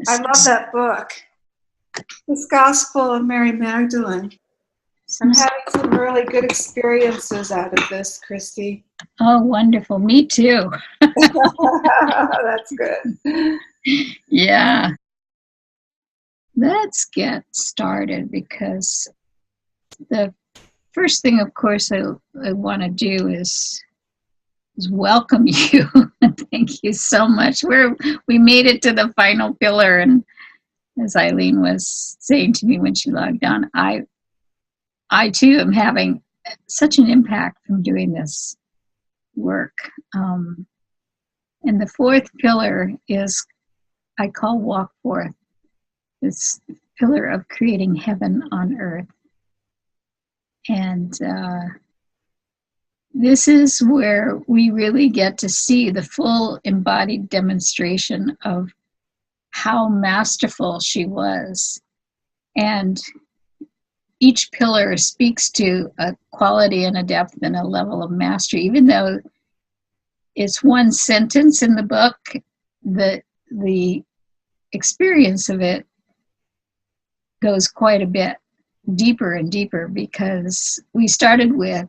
I love that book. This Gospel of Mary Magdalene. I'm having some really good experiences out of this, Christy. Oh, wonderful. Me too. That's good. Yeah. Let's get started, because the first thing, of course, I want to do is welcome you. Thank you so much. We made it to the final pillar, and as Eileen was saying to me when she logged on, I too am having such an impact from doing this work. And the fourth pillar is, I call walk forth. This pillar of creating heaven on earth. And this is where we really get to see the full embodied demonstration of how masterful she was. And each pillar speaks to a quality and a depth and a level of mastery. Even though it's one sentence in the book, the experience of it goes quite a bit deeper and deeper, because we started with,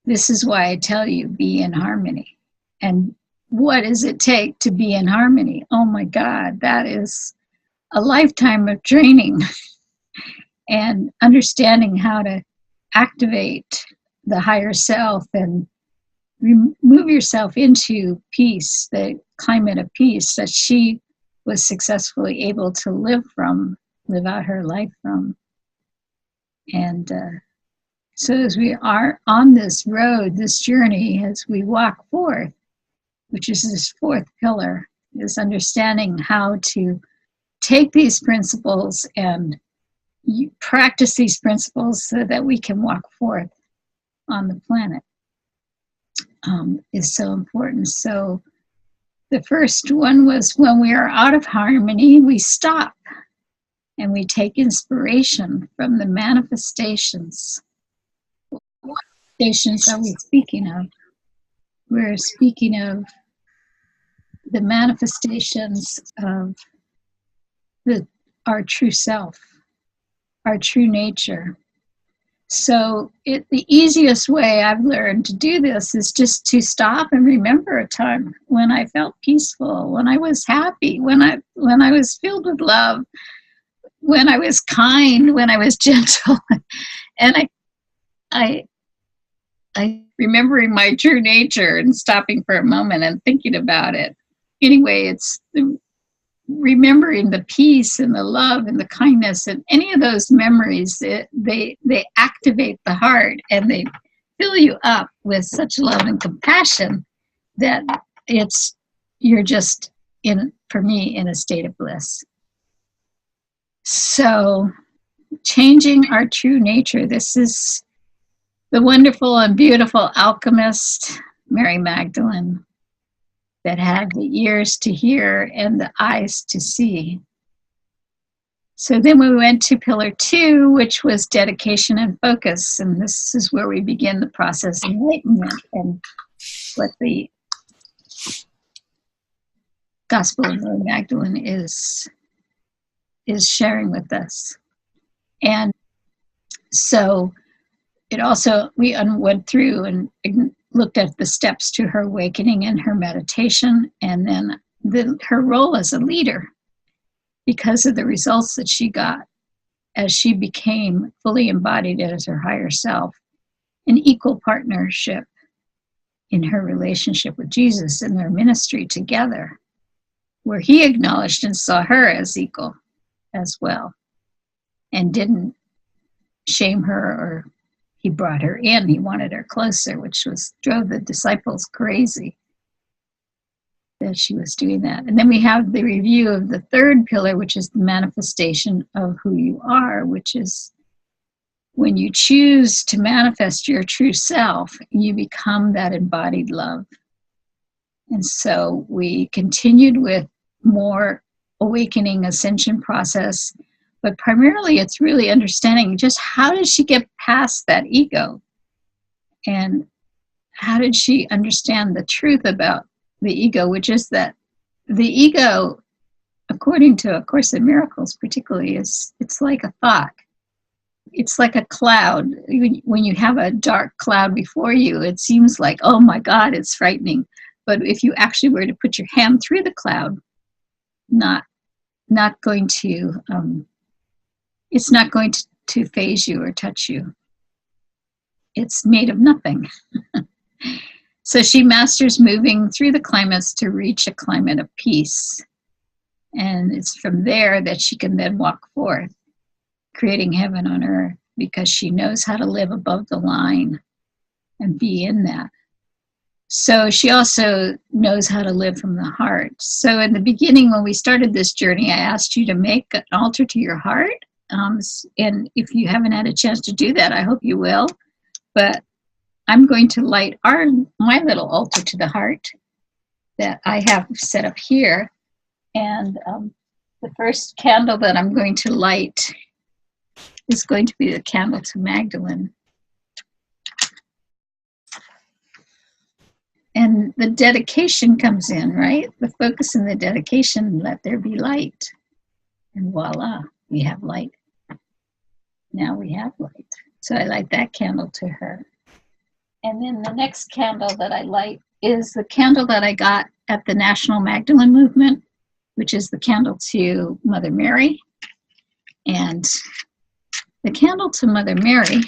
this is why I tell you, be in harmony. And what does it take to be in harmony? Oh my God, that is a lifetime of training and understanding how to activate the higher self and move yourself into peace, the climate of peace that she was successfully able to live out her life from. And so as we are on this road, this journey, as we walk forth, which is this fourth pillar, is understanding how to take these principles and practice these principles so that we can walk forth on the planet, is so important. So the first one was, when we are out of harmony, we stop and we take inspiration from the manifestations. What manifestations are we speaking of? We're speaking of the manifestations of our true self, our true nature. So the easiest way I've learned to do this is just to stop and remember a time when I felt peaceful, when I was happy, when I was filled with love, when I was kind, when I was gentle. And I remembering my true nature and stopping for a moment and thinking about it. Anyway, it's remembering the peace and the love and the kindness, and any of those memories, they activate the heart and they fill you up with such love and compassion that you're just for me, in a state of bliss. So changing our true nature, this is the wonderful and beautiful alchemist, Mary Magdalene, that had the ears to hear and the eyes to see. So then we went to pillar 2, which was dedication and focus. And this is where we begin the process of enlightenment, and what the Gospel of Mary Magdalene is sharing with us. And so it also, we went through and looked at the steps to her awakening and her meditation, and then her role as a leader, because of the results that she got as she became fully embodied as her higher self, in equal partnership in her relationship with Jesus in their ministry together, where he acknowledged and saw her as equal as well, and didn't shame her, or he brought her in, he wanted her closer, which drove the disciples crazy that she was doing that. And then we have the review of the third pillar, which is the manifestation of who you are, which is when you choose to manifest your true self, you become that embodied love. And so we continued with more awakening ascension process, but primarily it's really understanding just how did she get past that ego, and how did she understand the truth about the ego, which is that the ego according to A Course in Miracles particularly, it's like a thought. It's like a cloud. When you have a dark cloud before you, it seems like, oh my God, it's frightening. But if you actually were to put your hand through the cloud, it's not going to faze you or touch you. It's made of nothing. So she masters moving through the climates to reach a climate of peace. And it's from there that she can then walk forth, creating heaven on earth, because she knows how to live above the line and be in that. So she also knows how to live from the heart. So in the beginning, when we started this journey, I asked you to make an altar to your heart. And if you haven't had a chance to do that, I hope you will. But I'm going to light my little altar to the heart that I have set up here. And the first candle that I'm going to light is going to be the candle to Magdalene. And the dedication comes in, right? The focus in the dedication, let there be light. And voila, we have light. Now we have light. So I light that candle to her. And then the next candle that I light is the candle that I got at the National Magdalene Movement, which is the candle to Mother Mary. And the candle to Mother Mary,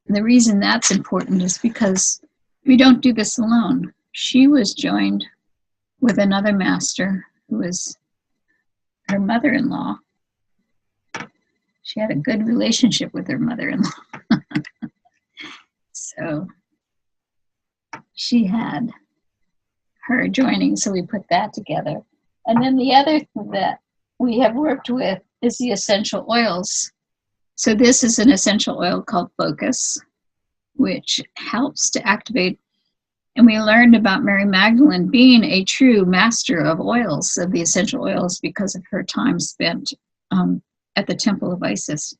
the reason that's important is because we don't do this alone. She was joined with another master who was her mother-in-law. She had a good relationship with her mother-in-law. So she had her joining, so we put that together. And then the other thing that we have worked with is the essential oils. So this is an essential oil called Focus, which helps to activate. And we learned about Mary Magdalene being a true master of oils, of the essential oils, because of her time spent at the Temple of Isis,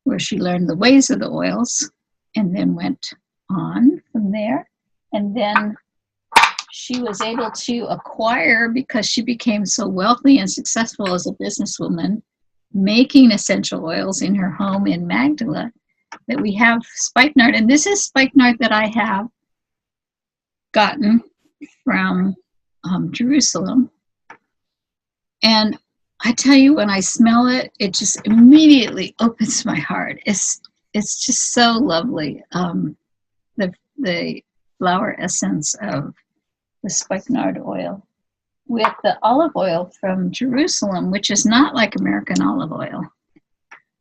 where she learned the ways of the oils and then went on from there. And then she was able to acquire, because she became so wealthy and successful as a businesswoman, making essential oils in her home in Magdala, that we have spikenard. And this is spikenard that I have gotten from Jerusalem. And I tell you, when I smell it, it just immediately opens my heart. It's just so lovely. The flower essence of the spikenard oil with the olive oil from Jerusalem, which is not like American olive oil.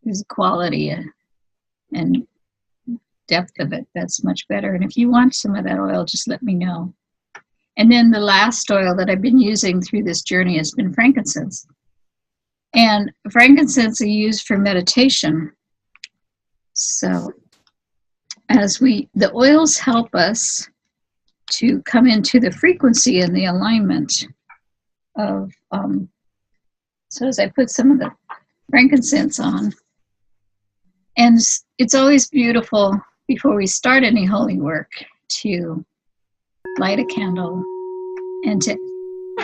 There's quality and depth of it that's much better. And if you want some of that oil, just let me know. And then the last oil that I've been using through this journey has been frankincense. And frankincense are used for meditation. So the oils help us to come into the frequency and the alignment of, so as I put some of the frankincense on, and it's always beautiful before we start any holy work to light a candle and to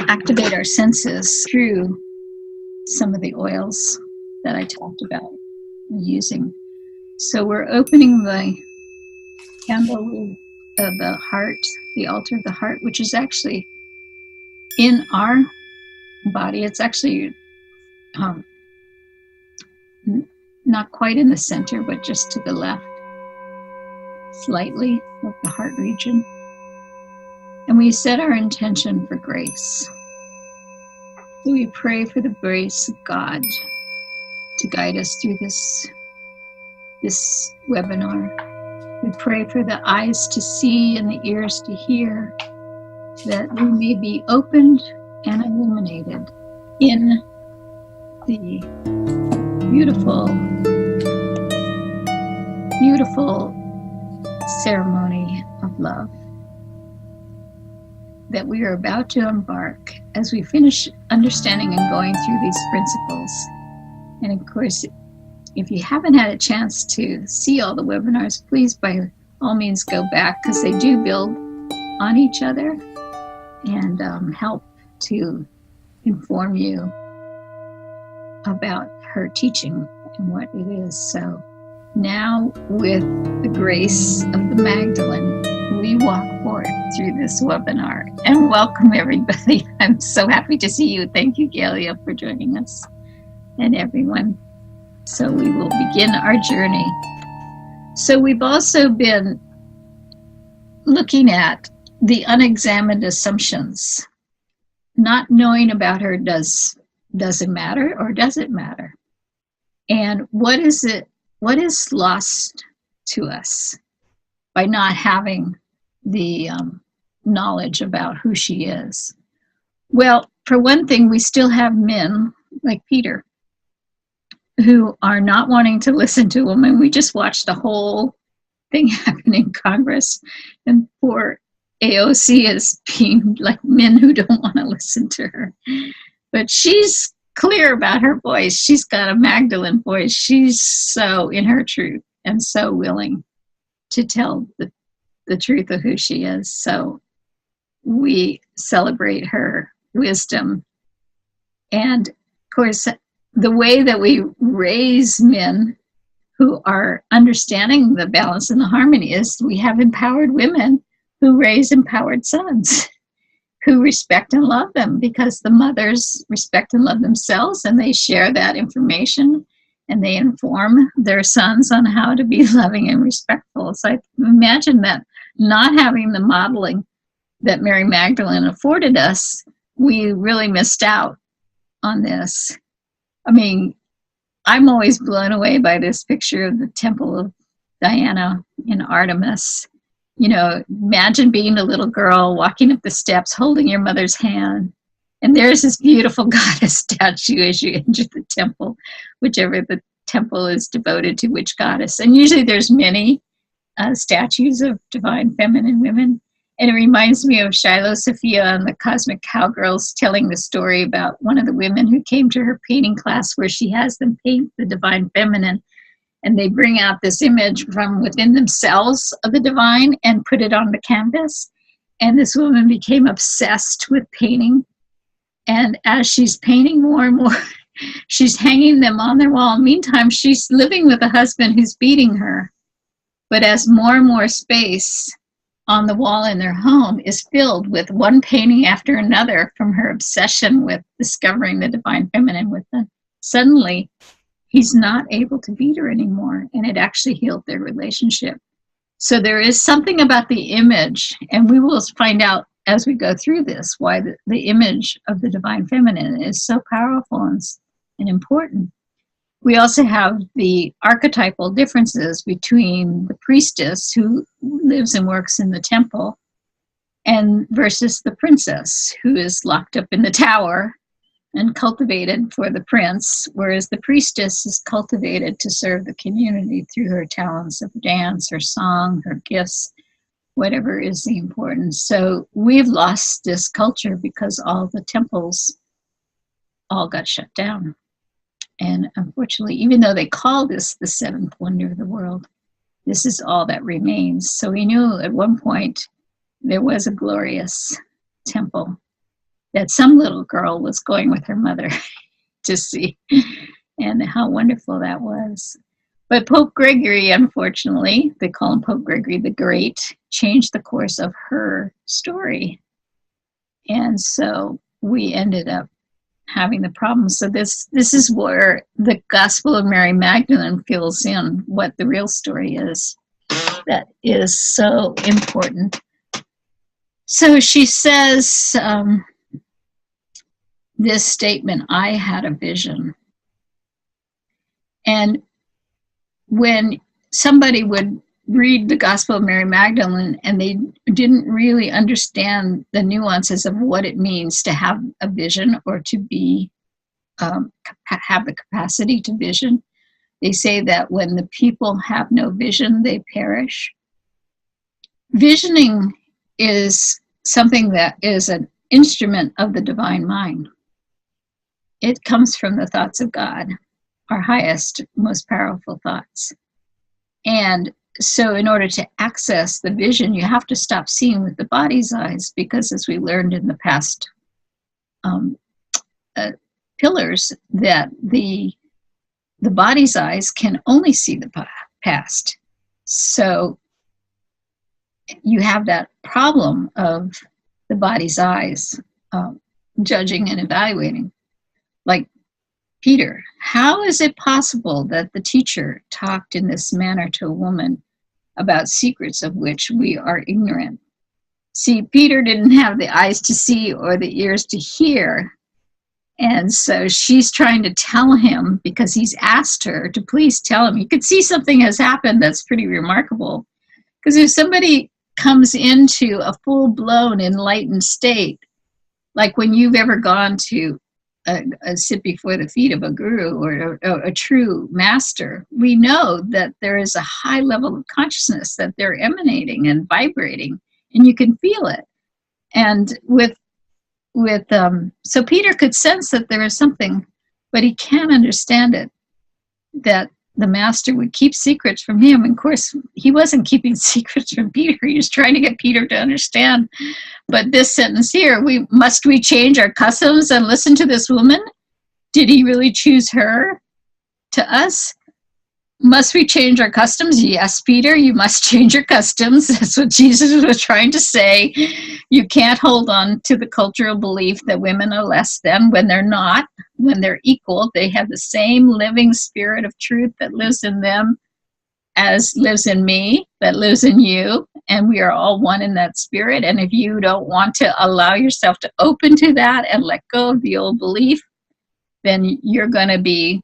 activate our senses through some of the oils that I talked about using. So we're opening the candle of the heart, the altar of the heart, which is actually in our body. It's actually not quite in the center, but just to the left, slightly of the heart region. And we set our intention for grace. So we pray for the grace of God to guide us through this webinar. We pray for the eyes to see and the ears to hear, that we may be opened and illuminated in the beautiful, beautiful ceremony of love that we are about to embark as we finish understanding and going through these principles. And of course, if you haven't had a chance to see all the webinars, please by all means go back, because they do build on each other and help to inform you about her teaching and what it is. So now, with the grace of the Magdalene, we walk forth through this webinar. And welcome, everybody. I'm so happy to see you. Thank you, Galia, for joining us, and everyone. So we will begin our journey. So we've also been looking at the unexamined assumptions. Not knowing about her does it matter, or does it matter? And what is lost to us by not having the knowledge about who she is? Well, for one thing, we still have men like Peter who are not wanting to listen to women. We just watched the whole thing happen in Congress, and poor AOC is being like men who don't want to listen to her. But she's clear about her voice. She's got a Magdalene voice. She's so in her truth and so willing to tell the truth of who she is. So we celebrate her wisdom. And of course, the way that we raise men who are understanding the balance and the harmony is we have empowered women who raise empowered sons who respect and love them, because the mothers respect and love themselves, and they share that information and they inform their sons on how to be loving and respectful. So I imagine that not having the modeling that Mary Magdalene afforded us, we really missed out on this. I mean, I'm always blown away by this picture of the Temple of Diana in Artemis. You know, imagine being a little girl walking up the steps, holding your mother's hand, and there's this beautiful goddess statue as you enter the temple, whichever the temple is devoted to which goddess. And usually there's many statues of divine feminine women. And it reminds me of Shiloh Sophia and the Cosmic Cowgirls telling the story about one of the women who came to her painting class where she has them paint the divine feminine. And they bring out this image from within themselves of the divine and put it on the canvas. And this woman became obsessed with painting. And as she's painting more and more, she's hanging them on their wall. Meantime, she's living with a husband who's beating her. But as more and more space on the wall in their home is filled with one painting after another from her obsession with discovering the divine feminine within, suddenly he's not able to beat her anymore, and it actually healed their relationship. So there is something about the image, and we will find out as we go through this why the image of the divine feminine is so powerful and important. We also have the archetypal differences between the priestess who lives and works in the temple and versus the princess who is locked up in the tower and cultivated for the prince, whereas the priestess is cultivated to serve the community through her talents of dance, her song, her gifts, whatever is the importance. So we've lost this culture because all the temples all got shut down. And unfortunately, even though they call this the seventh wonder of the world, this is all that remains. So we knew at one point there was a glorious temple that some little girl was going with her mother to see, and how wonderful that was. But Pope Gregory, unfortunately, they call him Pope Gregory the Great, changed the course of her story. And so we ended up having the problem. So this is where the Gospel of Mary Magdalene fills in what the real story is. That is so important. So she says this statement, I had a vision. And when somebody would read the Gospel of Mary Magdalene and they didn't really understand the nuances of what it means to have a vision or to be have the capacity to vision, they say that when the people have no vision, they perish. Visioning is something that is an instrument of the divine mind. It comes from the thoughts of God, our highest, most powerful thoughts. And so in order to access the vision, you have to stop seeing with the body's eyes, because as we learned in the past um, pillars that the body's eyes can only see the past. So you have that problem of the body's eyes judging and evaluating. Like Peter, how is it possible that the teacher talked in this manner to a woman about secrets of which we are ignorant? See, Peter didn't have the eyes to see or the ears to hear. And so she's trying to tell him, because he's asked her to please tell him. You could see something has happened that's pretty remarkable. Because if somebody comes into a full-blown enlightened state, like when you've ever gone to a sit before the feet of a guru or a true master, we know that there is a high level of consciousness that they're emanating and vibrating, and you can feel it. And so Peter could sense that there is something, but he can't understand it, that the master would keep secrets from him. And of course, he wasn't keeping secrets from Peter. He was trying to get Peter to understand. But this sentence here, must we change our customs and listen to this woman? Did he really choose her to us? Must we change our customs? Yes, Peter, you must change your customs. That's what Jesus was trying to say. You can't hold on to the cultural belief that women are less than when they're not. When they're equal, they have the same living spirit of truth that lives in them as lives in me, that lives in you. And we are all one in that spirit. And if you don't want to allow yourself to open to that and let go of the old belief, then you're going to be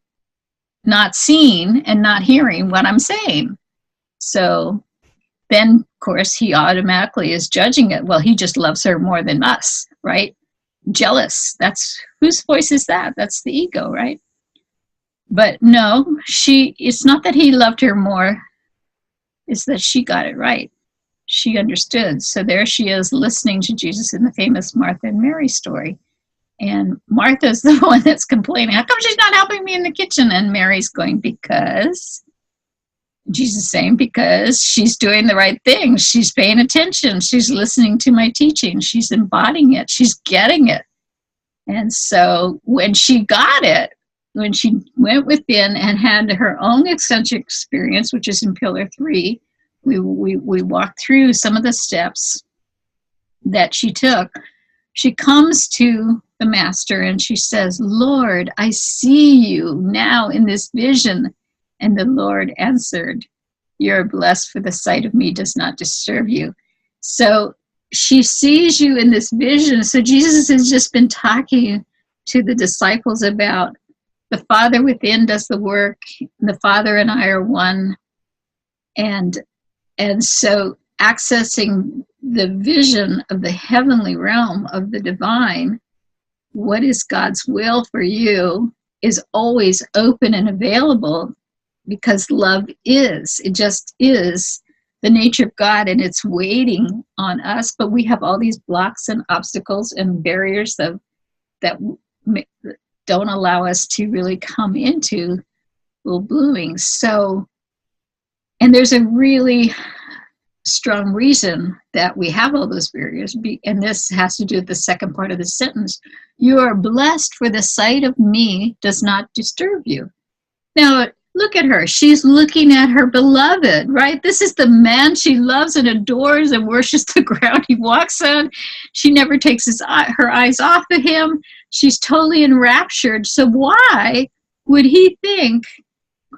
not seeing and not hearing what I'm saying. So then, of course, he automatically is judging it. Well, he just loves her more than us, right? Jealous. That's whose voice is that? That's the ego, right? But no, it's not that he loved her more. It's that she got it right. She understood. So there she is listening to Jesus in the famous Martha and Mary story. And Martha's the one that's complaining, how come she's not helping me in the kitchen? And Mary's going, because, Jesus saying, because she's doing the right thing. She's paying attention. She's listening to my teaching. She's embodying it. She's getting it. And so when she got it, when she went within and had her own eccentric experience, which is in Pillar 3, we walked through some of the steps that she took. She comes to the master and she says, Lord, I see you now in this vision. And the Lord answered, you're blessed, for the sight of me does not disturb you. So she sees you in this vision. So Jesus has just been talking to the disciples about the Father within does the work. The Father and I are one. And so accessing the vision of the heavenly realm of the divine, what is God's will for you, is always open and available, because love is. It just is the nature of God, and it's waiting on us. But we have all these blocks and obstacles and barriers that don't allow us to really come into full blooming. So, and there's a really strong reason that we have all those barriers, and this has to do with the second part of the sentence. You are blessed, for the sight of me does not disturb you. Now, look at her. She's looking at her beloved, right? This is the man she loves and adores and worships the ground he walks on. She never takes her eyes off of him. She's totally enraptured. So why would he think,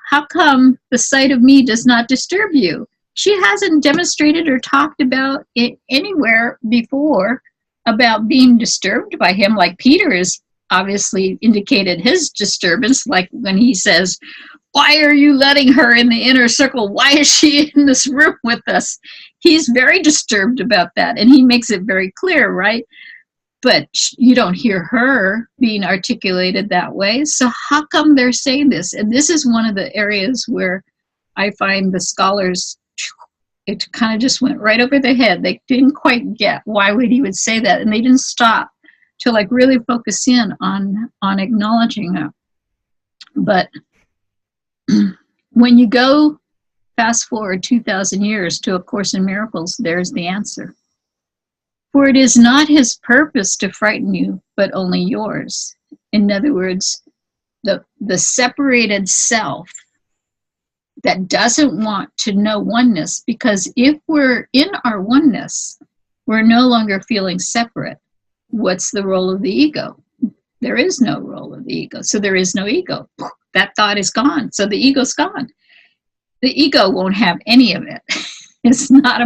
how come the sight of me does not disturb you? She hasn't demonstrated or talked about it anywhere before about being disturbed by him, like Peter has obviously indicated his disturbance, like when he says, why are you letting her in the inner circle? Why is she in this room with us? He's very disturbed about that, and he makes it very clear, right? But you don't hear her being articulated that way. So how come they're saying this? And this is one of the areas where I find the scholars, it kind of just went right over their head. They didn't quite get why he would say that, and they didn't stop to like really focus in on acknowledging it. But when you go fast forward 2,000 years to A Course in Miracles, there's the answer. For it is not his purpose to frighten you, but only yours. In other words, the separated self that doesn't want to know oneness, because if we're in our oneness, we're no longer feeling separate. What's the role of the ego? There is no role of the ego. So there is no ego. That thought is gone. So the ego's gone. The ego won't have any of it. It's not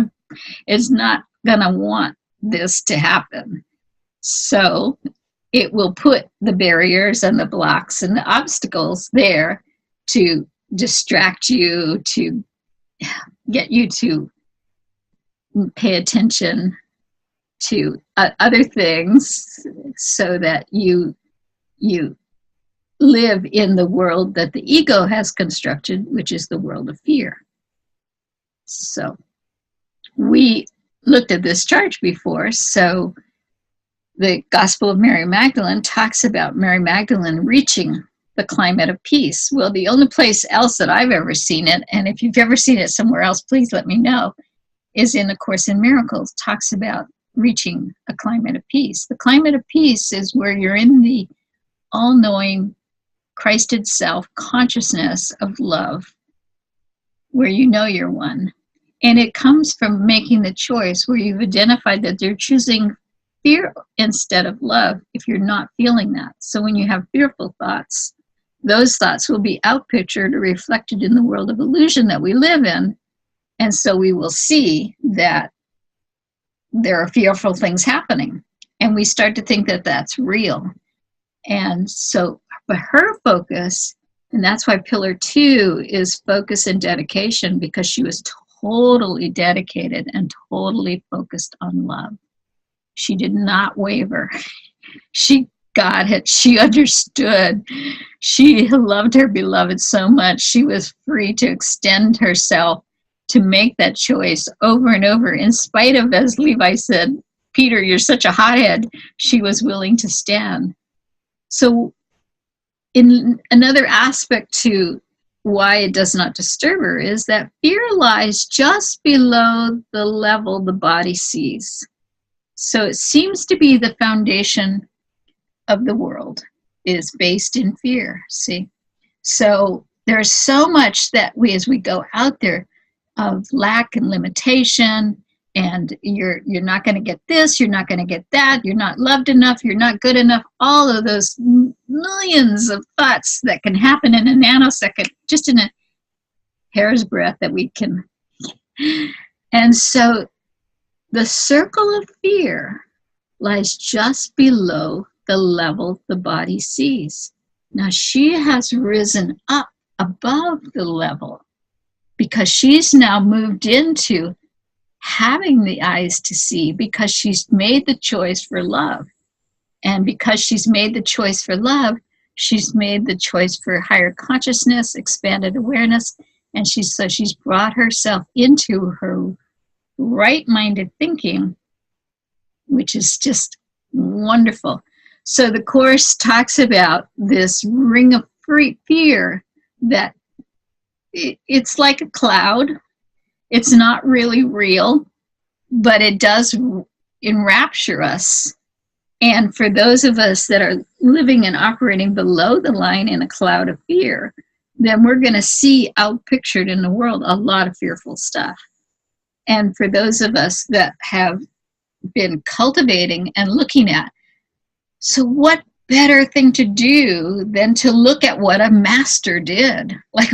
gonna want this to happen. So it will put the barriers and the blocks and the obstacles there to distract you, to get you to pay attention to other things, so that you live in the world that the ego has constructed, which is the world of fear. So we looked at this chart before. So the Gospel of Mary Magdalene talks about Mary Magdalene reaching the climate of peace. Well, the only place else that I've ever seen it, and if you've ever seen it somewhere else, please let me know, is in A Course in Miracles. Talks about reaching a climate of peace. The climate of peace is where you're in the all-knowing Christed self consciousness of love, where you know you're one. And it comes from making the choice where you've identified that you're choosing fear instead of love if you're not feeling that. So when you have fearful thoughts, those thoughts will be outpictured or reflected in the world of illusion that we live in. And so we will see that there are fearful things happening. And we start to think that that's real. And so, but her focus, and that's why Pillar 2 is focus and dedication, because she was totally dedicated and totally focused on love. She did not waver. She got it. She understood. She loved her beloved so much. She was free to extend herself to make that choice over and over, in spite of, as Levi said, Peter, you're such a hothead. She was willing to stand. So in another aspect to why it does not disturb her is that fear lies just below the level the body sees. So it seems to be the foundation of the world is based in fear, see? So there's so much that as we go out there of lack and limitation, and you're not going to get this, you're not going to get that, you're not loved enough, you're not good enough, all of those millions of thoughts that can happen in a nanosecond, just in a hair's breadth that we can. And so the circle of fear lies just below the level the body sees. Now she has risen up above the level because she's now moved into having the eyes to see, because she's made the choice for love. And because she's made the choice for love, she's made the choice for higher consciousness, expanded awareness, and she's brought herself into her right-minded thinking, which is just wonderful. So the Course talks about this ring of fear that it's like a cloud. It's not really real, but it does enrapture us. And for those of us that are living and operating below the line in a cloud of fear, then we're going to see outpictured in the world a lot of fearful stuff. And for those of us that have been cultivating and looking at, so what better thing to do than to look at what a master did? Like,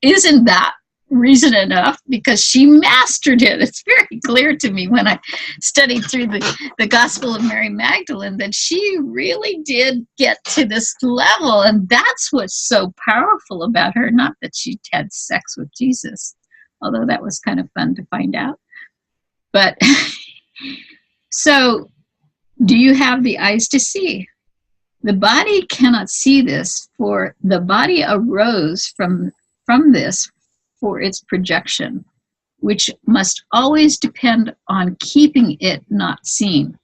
isn't that reason enough? Because she mastered it. It's very clear to me when I studied through the Gospel of Mary Magdalene that she really did get to this level. And that's what's so powerful about her. Not that she had sex with Jesus, although that was kind of fun to find out. But so do you have the eyes to see? The body cannot see this, for the body arose from this for its projection, which must always depend on keeping it not seen.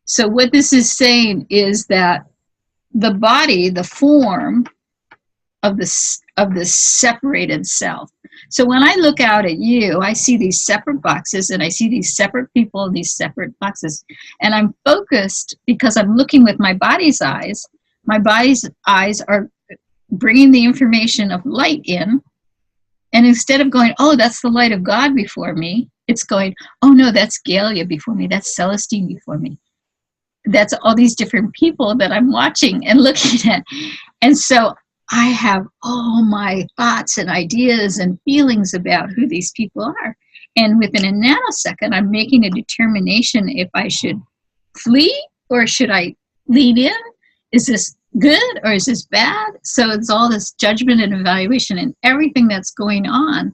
So what this is saying is that the body, the form of this separated self, So when I look out at you, I see these separate boxes, and I see these separate people in these separate boxes. And I'm focused because I'm looking with my body's eyes. My body's eyes are bringing the information of light in. And instead of going, oh, that's the light of God before me, it's going, oh, no, that's Galia before me. That's Celestine before me. That's all these different people that I'm watching and looking at. And so I have all my thoughts and ideas and feelings about who these people are. And within a nanosecond, I'm making a determination if I should flee or should I lean in? Is this good or is this bad? So it's all this judgment and evaluation and everything that's going on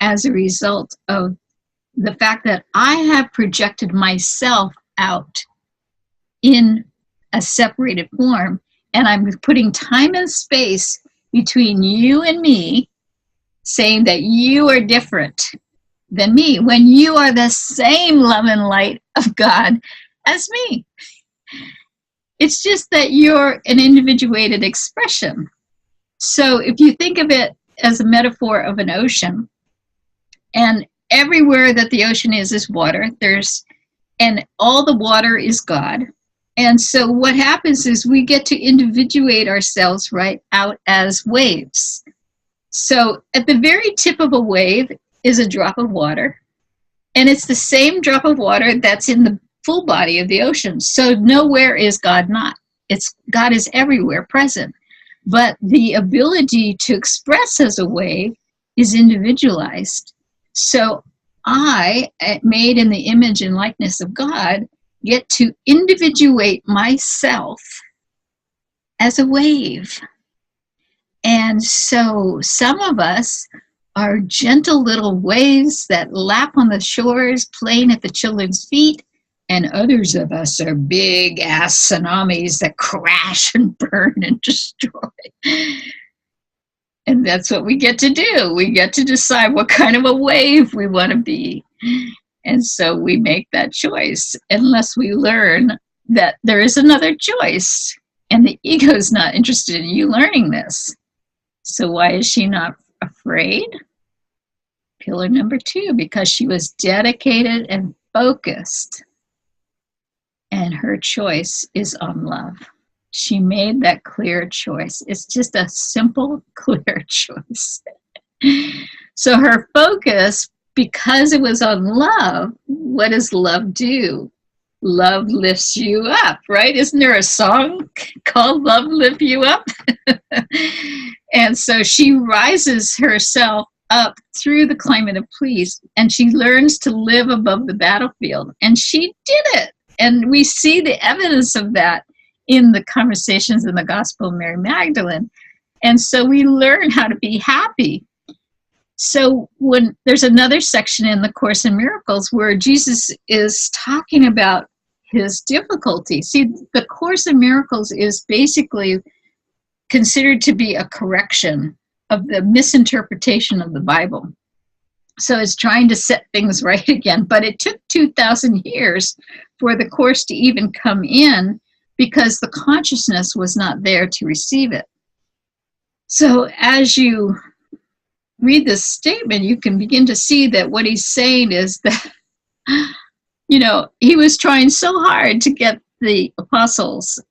as a result of the fact that I have projected myself out in a separated form, and I'm putting time and space between you and me, saying that you are different than me when you are the same love and light of God as me. It's just that you're an individuated expression. So if you think of it as a metaphor of an ocean, and everywhere that the ocean is water, and all the water is God. And so what happens is we get to individuate ourselves right out as waves. So at the very tip of a wave is a drop of water, and it's the same drop of water that's in the full body of the ocean. So nowhere is God not. God is everywhere present. But the ability to express as a wave is individualized. So I, made in the image and likeness of God, get to individuate myself as a wave. And so some of us are gentle little waves that lap on the shores, playing at the children's feet, and others of us are big ass tsunamis that crash and burn and destroy. And that's what we get to do. We get to decide what kind of a wave we want to be. And so we make that choice, unless we learn that there is another choice. And the ego is not interested in you learning this. So why is she not afraid? Pillar number 2, because she was dedicated and focused. And her choice is on love. She made that clear choice. It's just a simple, clear choice. So her focus, because it was on love, what does love do? Love lifts you up, right? Isn't there a song called Love Lift You Up? And so she rises herself up through the climate of peace, and she learns to live above the battlefield. And she did it. And we see the evidence of that in the conversations in the Gospel of Mary Magdalene. And so we learn how to be happy. So when there's another section in the Course in Miracles where Jesus is talking about his difficulty. See, the Course in Miracles is basically considered to be a correction of the misinterpretation of the Bible. So it's trying to set things right again. But it took 2,000 years for the Course to even come in, because the consciousness was not there to receive it. So as you read this statement, you can begin to see that what he's saying is that, he was trying so hard to get the apostles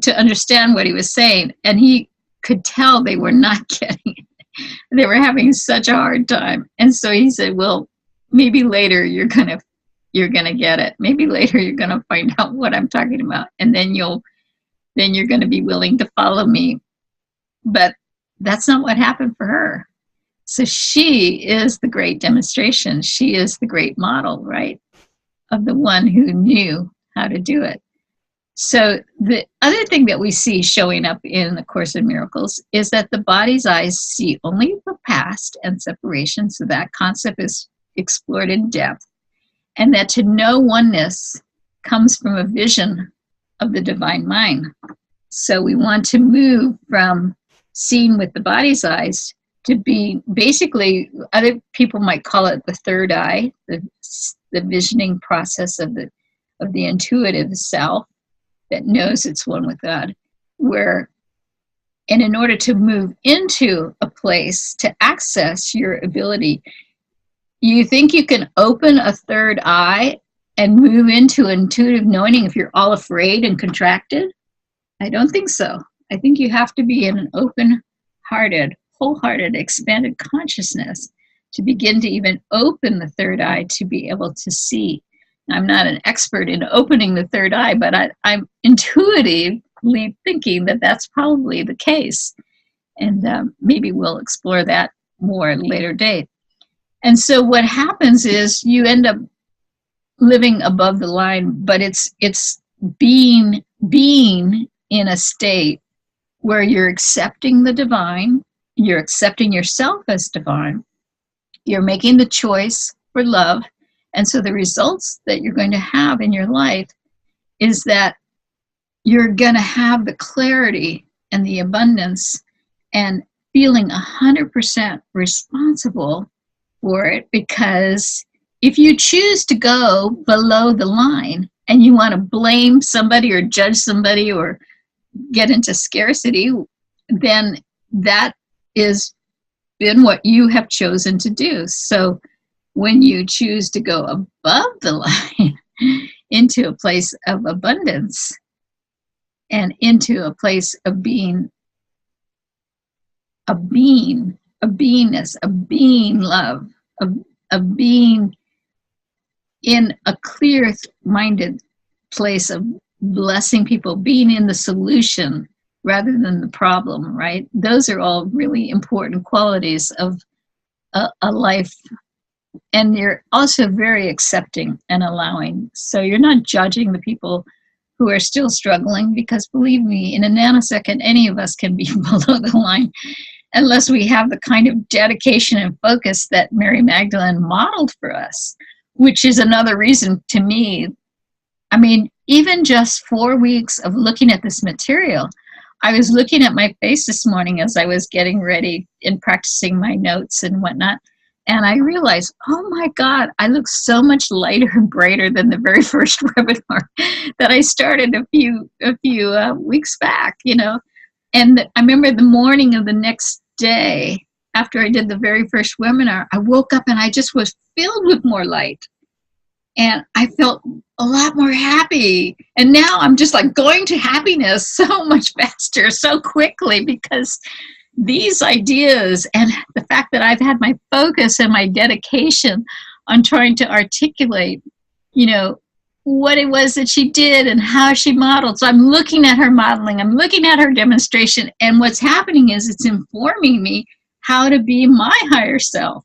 to understand what he was saying, and he could tell they were not getting it. They were having such a hard time. And so he said, well, maybe later you're gonna get it. Maybe later you're gonna find out what I'm talking about, and then you're gonna be willing to follow me. But that's not what happened for her. So she is the great demonstration. She is the great model, right, of the one who knew how to do it. So the other thing that we see showing up in the Course in Miracles is that the body's eyes see only the past and separation. So that concept is explored in depth. And that to know oneness comes from a vision of the divine mind. So we want to move from seeing with the body's eyes to be basically, other people might call it the third eye, the visioning process of the intuitive self that knows it's one with God, where And in order to move into a place to access your ability, you think you can open a third eye and move into intuitive knowing if you're all afraid and contracted? I don't think so. I think you have to be in an open-hearted, wholehearted, expanded consciousness to begin to even open the third eye to be able to see. I'm not an expert in opening the third eye, but I'm intuitively thinking that that's probably the case. And maybe we'll explore that more at a later date. And so what happens is you end up living above the line, but it's being in a state where you're accepting the divine, you're accepting yourself as divine, you're making the choice for love. And so the results that you're going to have in your life is that you're going to have the clarity and the abundance and feeling 100% responsible for it, because if you choose to go below the line and you want to blame somebody or judge somebody or get into scarcity, then that is been what you have chosen to do. So when you choose to go above the line into a place of abundance and into a place of being a beingness, a being love, a being in a clear-minded place of blessing people, being in the solution rather than the problem, right? Those are all really important qualities of a life. And you're also very accepting and allowing. So you're not judging the people who are still struggling, because believe me, in a nanosecond, any of us can be below the line unless we have the kind of dedication and focus that Mary Magdalene modeled for us, which is another reason to me. I mean, even just 4 weeks of looking at this material, I was looking at my face this morning as I was getting ready and practicing my notes and whatnot, and I realized, oh my God, I look so much lighter and brighter than the very first webinar that I started a few weeks back, you know. And I remember the morning of the next day, after I did the very first webinar, I woke up and I just was filled with more light. And I felt a lot more happy. And now I'm just like going to happiness so much faster, so quickly, because these ideas and the fact that I've had my focus and my dedication on trying to articulate, you know, what it was that she did and how she modeled. So I'm looking at her modeling, I'm looking at her demonstration, and what's happening is it's informing me how to be my higher self.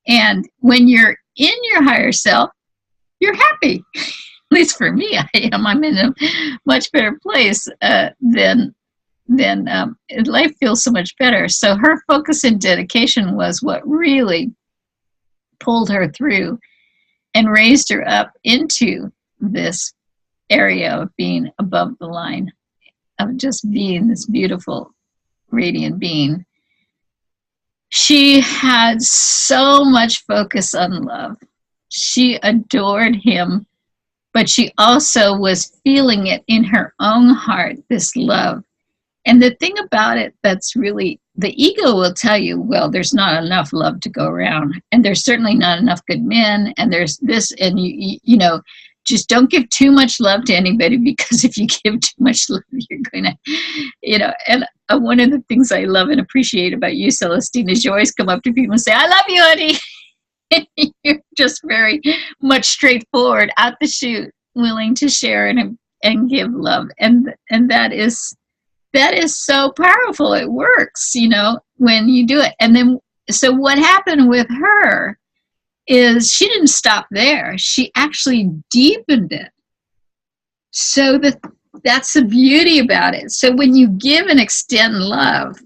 And when you're in your higher self, you're happy. At least for me, I am. I'm in a much better place than life feels so much better. So her focus and dedication was what really pulled her through and raised her up into this area of being above the line, of just being this beautiful, radiant being. She had so much focus on love. She adored him, but she also was feeling it in her own heart, this love. And the thing about it that's really, the ego will tell you, well, there's not enough love to go around, and there's certainly not enough good men, and there's this, and you know, just don't give too much love to anybody, because if you give too much love, you're going to, you know. And one of the things I love and appreciate about you, Celestine, is you always come up to people and say, I love you, honey. You're just very much straightforward, out the chute, willing to share and give love. And that is so powerful. It works, you know, when you do it. And then, so what happened with her is she didn't stop there. She actually deepened it. So that's the beauty about it. So when you give and extend love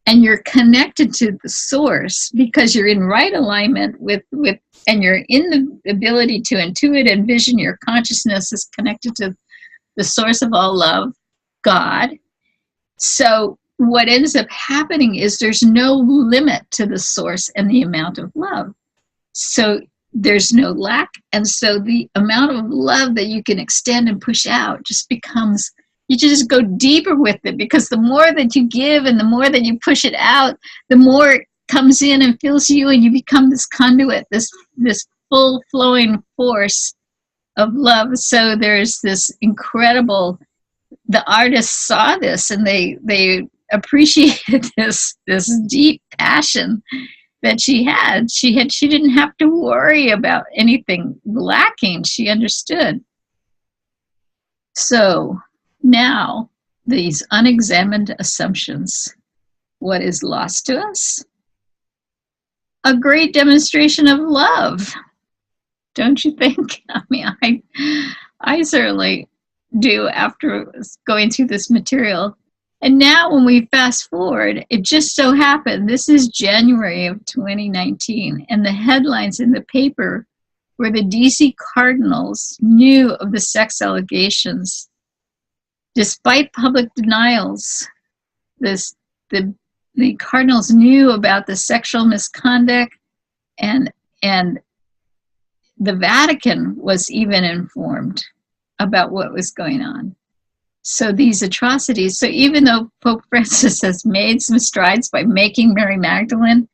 and you're connected to the source, because you're in right alignment with and you're in the ability to intuit and vision, your consciousness is connected to the source of all love, God. So what ends up happening is there's no limit to the source and the amount of love. So there's no lack. And so the amount of love that you can extend and push out just becomes You just go deeper with it, because the more that you give and the more that you push it out, the more it comes in and fills you, and you become this conduit, this full flowing force of love. So there's this incredible, the artists saw this and they appreciated this deep passion that she had. She didn't have to worry about anything lacking. She understood. So now these unexamined assumptions, what is lost to us? A great demonstration of love. Don't you think? I mean, I certainly do after going through this material. And now when we fast forward, it just so happened, this is January of 2019, and the headlines in the paper were the DC Cardinals knew of the sex allegations. Despite public denials, the Cardinals knew about the sexual misconduct, and the Vatican was even informed about what was going on. So these atrocities, so even though Pope Francis has made some strides by making Mary Magdalene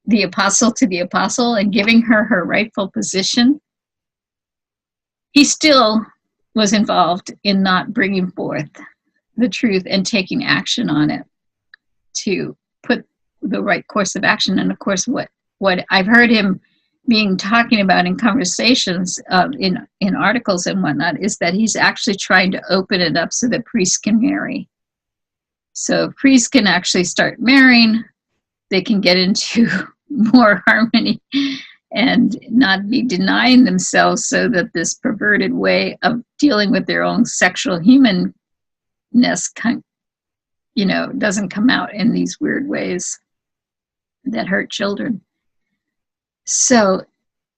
the apostle to the apostle and giving her her rightful position, he still was involved in not bringing forth the truth and taking action on it to put the right course of action. And of course, what I've heard him talking about in conversations, in articles and whatnot, is that he's actually trying to open it up so that priests can marry. So priests can actually start marrying, they can get into more harmony and not be denying themselves, so that this perverted way of dealing with their own sexual humanness doesn't come out in these weird ways that hurt children. So,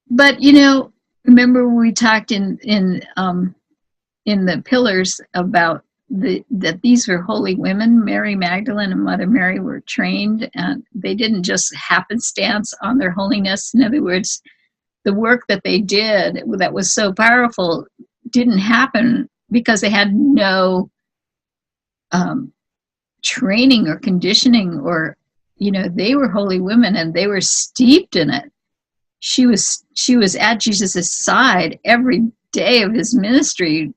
but remember when we talked in the pillars about that these were holy women. Mary Magdalene and Mother Mary were trained, and they didn't just happenstance on their holiness. In other words, the work that they did that was so powerful didn't happen because they had no training or conditioning, or they were holy women and they were steeped in it. She was at Jesus' side every day of his ministry,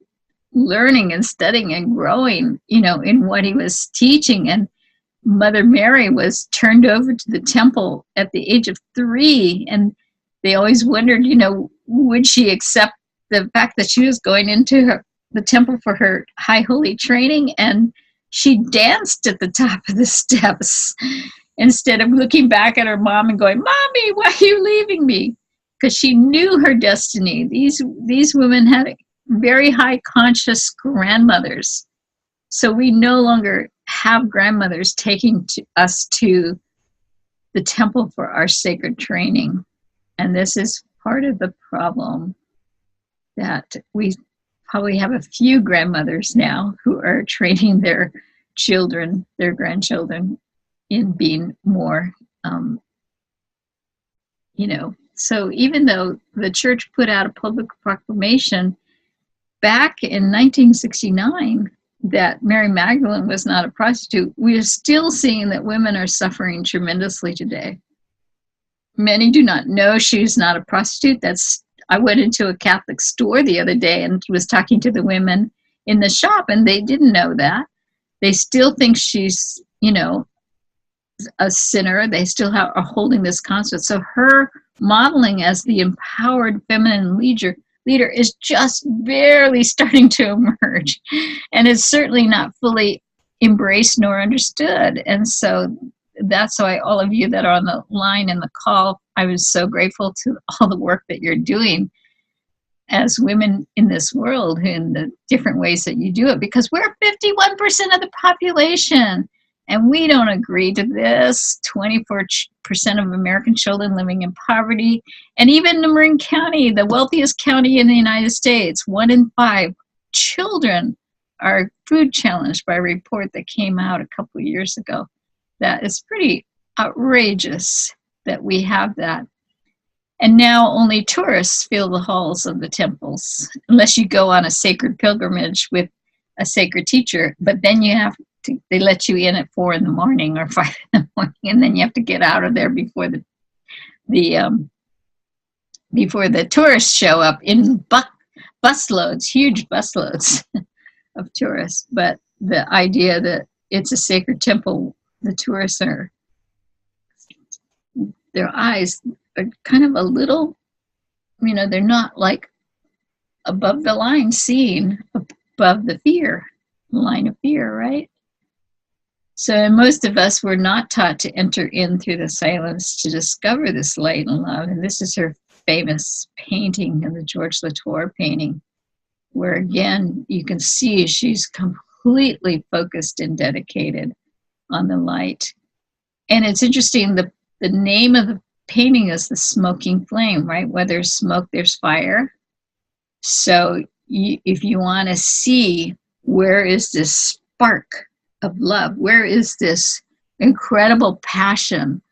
learning and studying and growing, in what he was teaching. And Mother Mary was turned over to the temple at the age of 3, and they always wondered, would she accept the fact that she was going into the temple for her high holy training? And she danced at the top of the steps instead of looking back at her mom and going, "Mommy, why are you leaving me?" Because she knew her destiny. These women had very high conscious grandmothers. So we no longer have grandmothers taking us to the temple for our sacred training. And this is part of the problem, that we probably have a few grandmothers now who are training their children, their grandchildren, in being more, So even though the church put out a public proclamation back in 1969 that Mary Magdalene was not a prostitute, we are still seeing that women are suffering tremendously today. Many do not know she's not a prostitute. I went into a Catholic store the other day and was talking to the women in the shop, and they didn't know that. They still think she's, a sinner. They still are holding this concept. So her modeling as the empowered feminine leader is just barely starting to emerge, and it's certainly not fully embraced nor understood. And so that's why all of you that are on the line and the call, I was so grateful to all the work that you're doing as women in this world, in the different ways that you do it, because we're 51% of the population. And we don't agree to this. 24% of American children living in poverty. And even in Marin County, the wealthiest county in the United States, 1 in 5 children are food challenged, by a report that came out a couple of years ago. That is pretty outrageous that we have that. And now only tourists fill the halls of the temples, unless you go on a sacred pilgrimage with a sacred teacher, but then you have to, they let you in at 4 a.m. or 5 a.m, and then you have to get out of there before the before the tourists show up in busloads, huge busloads of tourists. But the idea that it's a sacred temple, the tourists are, their eyes are kind of a little, they're not like above the line, seeing above the line of fear, right? So most of us were not taught to enter in through the silence to discover this light and love. And this is her famous painting, in the George Latour painting, where again, you can see she's completely focused and dedicated on the light. And it's interesting, the name of the painting is The Smoking Flame, right? Where there's smoke, there's fire. So if you want to see where is this spark of love, where is this incredible passion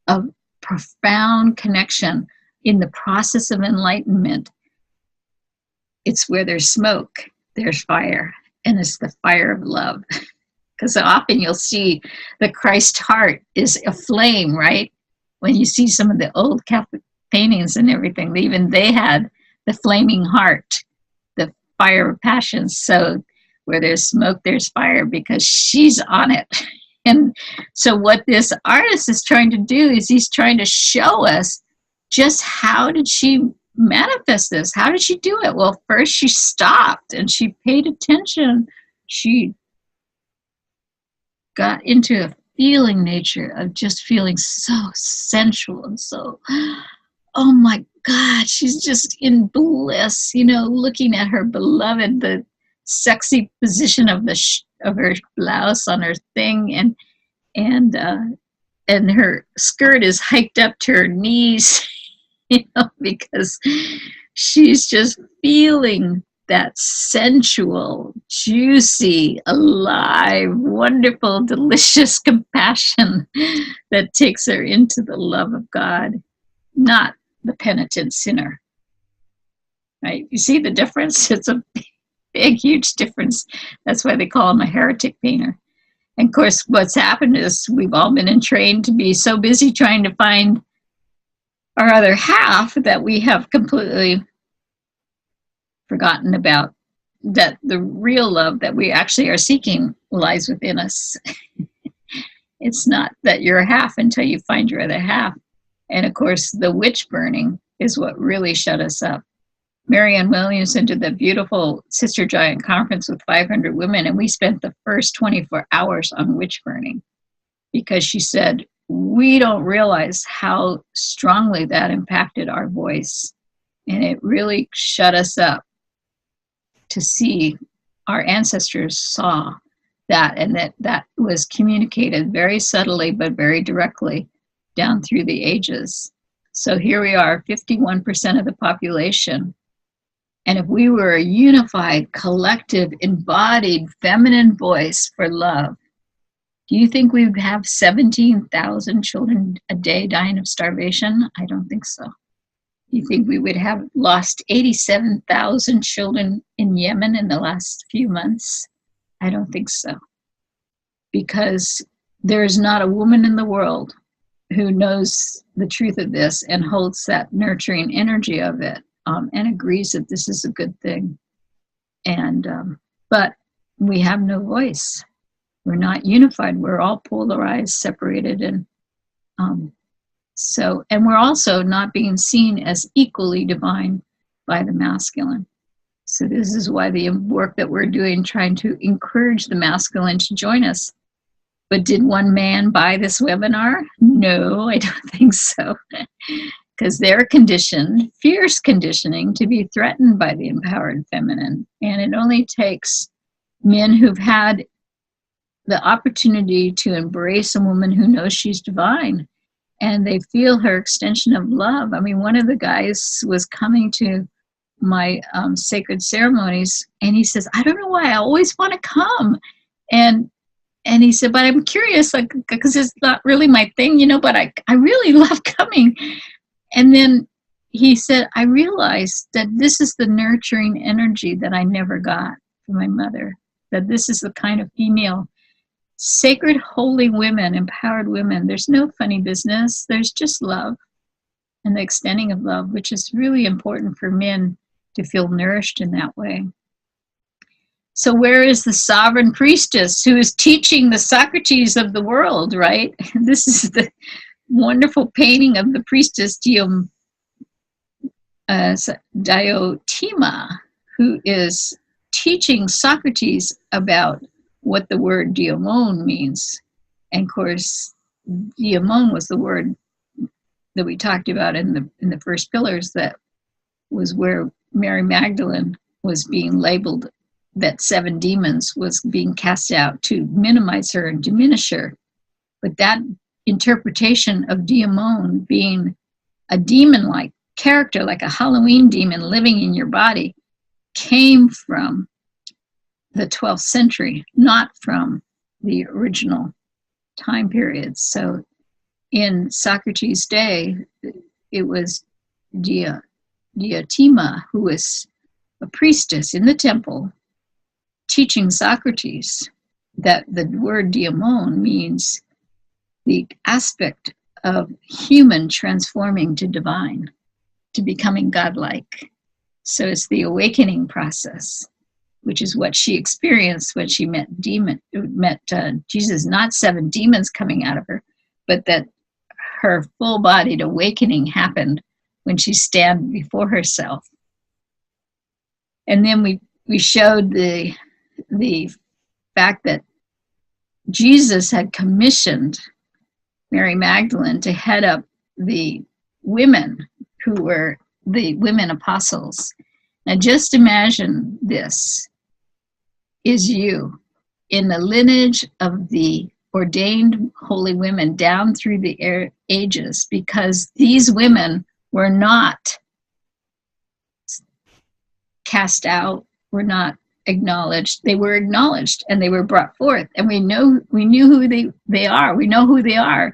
of profound connection in the process of enlightenment, it's where there's smoke, there's fire, and it's the fire of love. Because often you'll see the Christ heart is a flame, right? When you see some of the old Catholic paintings and everything, even they had the flaming heart, the fire of passion. So where there's smoke, there's fire, because she's on it. And so what this artist is trying to do is he's trying to show us just how did she manifest this? How did she do it? Well, first she stopped and she paid attention. She got into a feeling nature of just feeling so sensual and so, oh my God, she's just in bliss, looking at her beloved, the sexy position of of her blouse on her thing, and her skirt is hiked up to her knees, because she's just feeling that sensual, juicy, alive, wonderful, delicious compassion that takes her into the love of God, not the penitent sinner. Right? You see the difference? It's a big, huge difference. That's why they call him a heretic painter. And of course, what's happened is we've all been trained to be so busy trying to find our other half that we have completely forgotten about that the real love that we actually are seeking lies within us. It's not that you're a half until you find your other half. And of course, the witch burning is what really shut us up. Marianne Williamson did that beautiful Sister Giant conference with 500 women, and we spent the first 24 hours on witch burning, because she said, we don't realize how strongly that impacted our voice. And it really shut us up to see our ancestors saw that, and that was communicated very subtly but very directly down through the ages. So here we are, 51% of the population. And if we were a unified, collective, embodied, feminine voice for love, do you think we would have 17,000 children a day dying of starvation? I don't think so. You think we would have lost 87,000 children in Yemen in the last few months? I don't think so. Because there is not a woman in the world who knows the truth of this and holds that nurturing energy of it, and agrees that this is a good thing. And but we have no voice. We're not unified. We're all polarized, separated, and and we're also not being seen as equally divine by the masculine. So this is why the work that we're doing, trying to encourage the masculine to join us. But did one man buy this webinar? No, I don't think so. Because they're conditioned, fierce conditioning, to be threatened by the empowered feminine. And it only takes men who've had the opportunity to embrace a woman who knows she's divine, and they feel her extension of love. I mean, one of the guys was coming to my sacred ceremonies, and he says, I don't know why I always want to come. And he said, but I'm curious, like, because it's not really my thing, but I really love coming. And then he said, I realized that this is the nurturing energy that I never got from my mother, that this is the kind of female, sacred, holy women, empowered women. There's no funny business. There's just love and the extending of love, which is really important for men to feel nourished in that way. So where is the sovereign priestess who is teaching the Socrates of the world, right? This is the wonderful painting of the priestess Diotima, who is teaching Socrates about what the word diamon means. And of course, diamon was the word that we talked about in the first pillars, that was where Mary Magdalene was being labeled, that 7 demons was being cast out to minimize her and diminish her. But that interpretation of diamon being a demon-like character, like a Halloween demon living in your body, came from the 12th century, not from the original time periods. So in Socrates' day, it was Diotima, who was a priestess in the temple, teaching Socrates that the word diamon means the aspect of human transforming to divine, to becoming godlike. So it's the awakening process, which is what she experienced when she met Jesus. Not 7 demons coming out of her, but that her full-bodied awakening happened when she stand before herself. And then we showed the fact that Jesus had commissioned Mary Magdalene to head up the women who were the women apostles. Now just imagine this is you in the lineage of the ordained holy women down through the ages, because these women were not cast out, were not acknowledged. They were acknowledged and they were brought forth, and we knew who they are. We know who they are.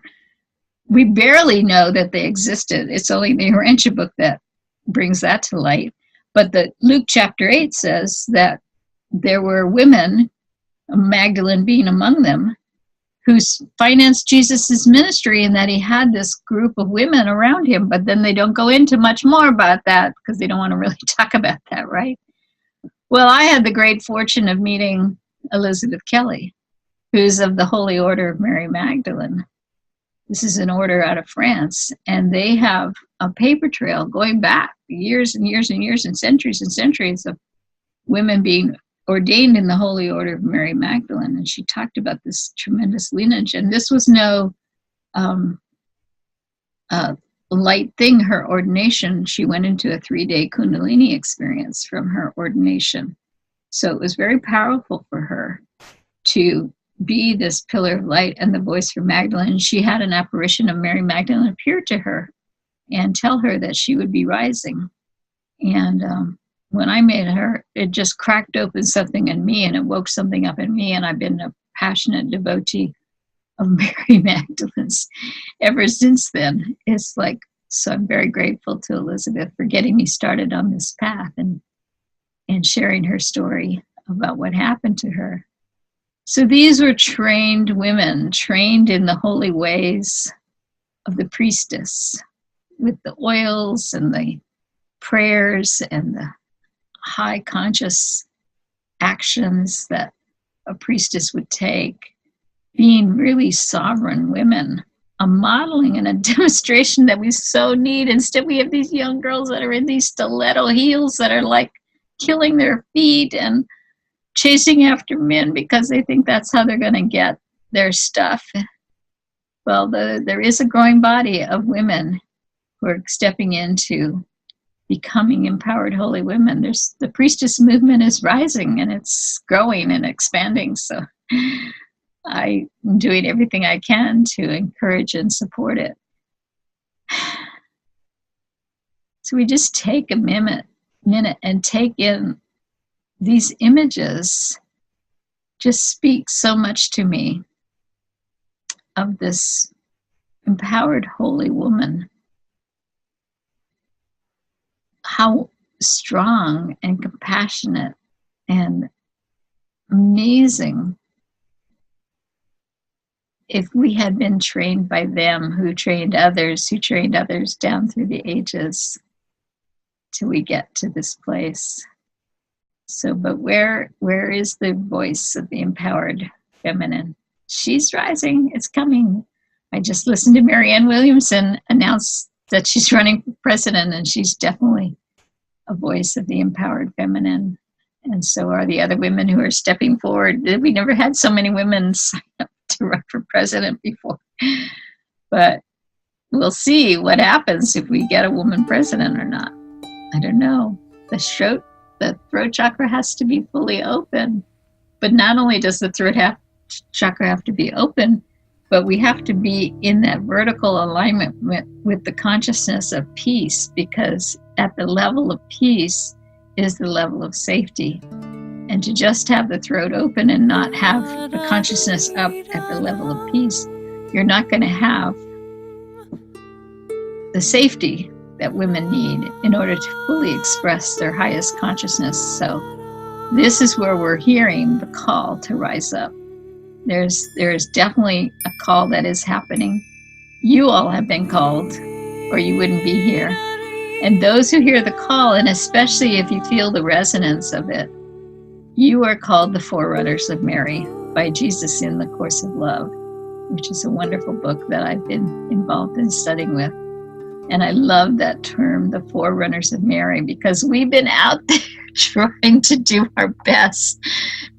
We barely know that they existed. It's only the Urantia book that brings that to light. But the Luke chapter 8 says that there were women, Magdalene being among them, who financed Jesus's ministry, and that he had this group of women around him. But then they don't go into much more about that because they don't want to really talk about that, right? Well, I had the great fortune of meeting Elizabeth Kelly, who's of the Holy Order of Mary Magdalene. This is an order out of France, and they have a paper trail going back years and years and years and centuries of women being ordained in the Holy Order of Mary Magdalene. And she talked about this tremendous lineage, and this was no light thing, her ordination. She went into a 3-day Kundalini experience from her ordination. So it was very powerful for her to be this pillar of light and the voice for Magdalene. She had an apparition of Mary Magdalene appear to her and tell her that she would be rising. And when I met her, it just cracked open something in me, and it woke something up in me. And I've been a passionate devotee of Mary Magdalene's ever since then. It's like, so I'm very grateful to Elizabeth for getting me started on this path and sharing her story about what happened to her. So these were trained women, trained in the holy ways of the priestess, with the oils and the prayers and the high conscious actions that a priestess would take, being really sovereign women, a modeling and a demonstration that we so need. Instead, we have these young girls that are in these stiletto heels that are like killing their feet and chasing after men because they think that's how they're going to get their stuff. Well, there is a growing body of women who are stepping into becoming empowered holy women. The priestess movement is rising, and it's growing and expanding. So I'm doing everything I can to encourage and support it. So we just take a minute and take in these images. Just speak so much to me of this empowered holy woman. How strong and compassionate and amazing if we had been trained by them who trained others down through the ages till we get to this place. So, but where is the voice of the empowered feminine? She's rising, it's coming. I just listened to Marianne Williamson announce that she's running for president, and she's definitely a voice of the empowered feminine. And so are the other women who are stepping forward. We never had so many women sign up to run for president before. But we'll see what happens if we get a woman president or not. I don't know. The throat chakra has to be fully open. But not only does the throat chakra have to be open, but we have to be in that vertical alignment with the consciousness of peace, because at the level of peace is the level of safety. And to just have the throat open and not have the consciousness up at the level of peace, you're not going to have the safety that women need in order to fully express their highest consciousness. So this is where we're hearing the call to rise up. There's definitely a call that is happening. You all have been called, or you wouldn't be here. And those who hear the call, and especially if you feel the resonance of it, you are called the Forerunners of Mary by Jesus in the Course of Love, which is a wonderful book that I've been involved in studying with. And I love that term, the Forerunners of Mary, because we've been out there trying to do our best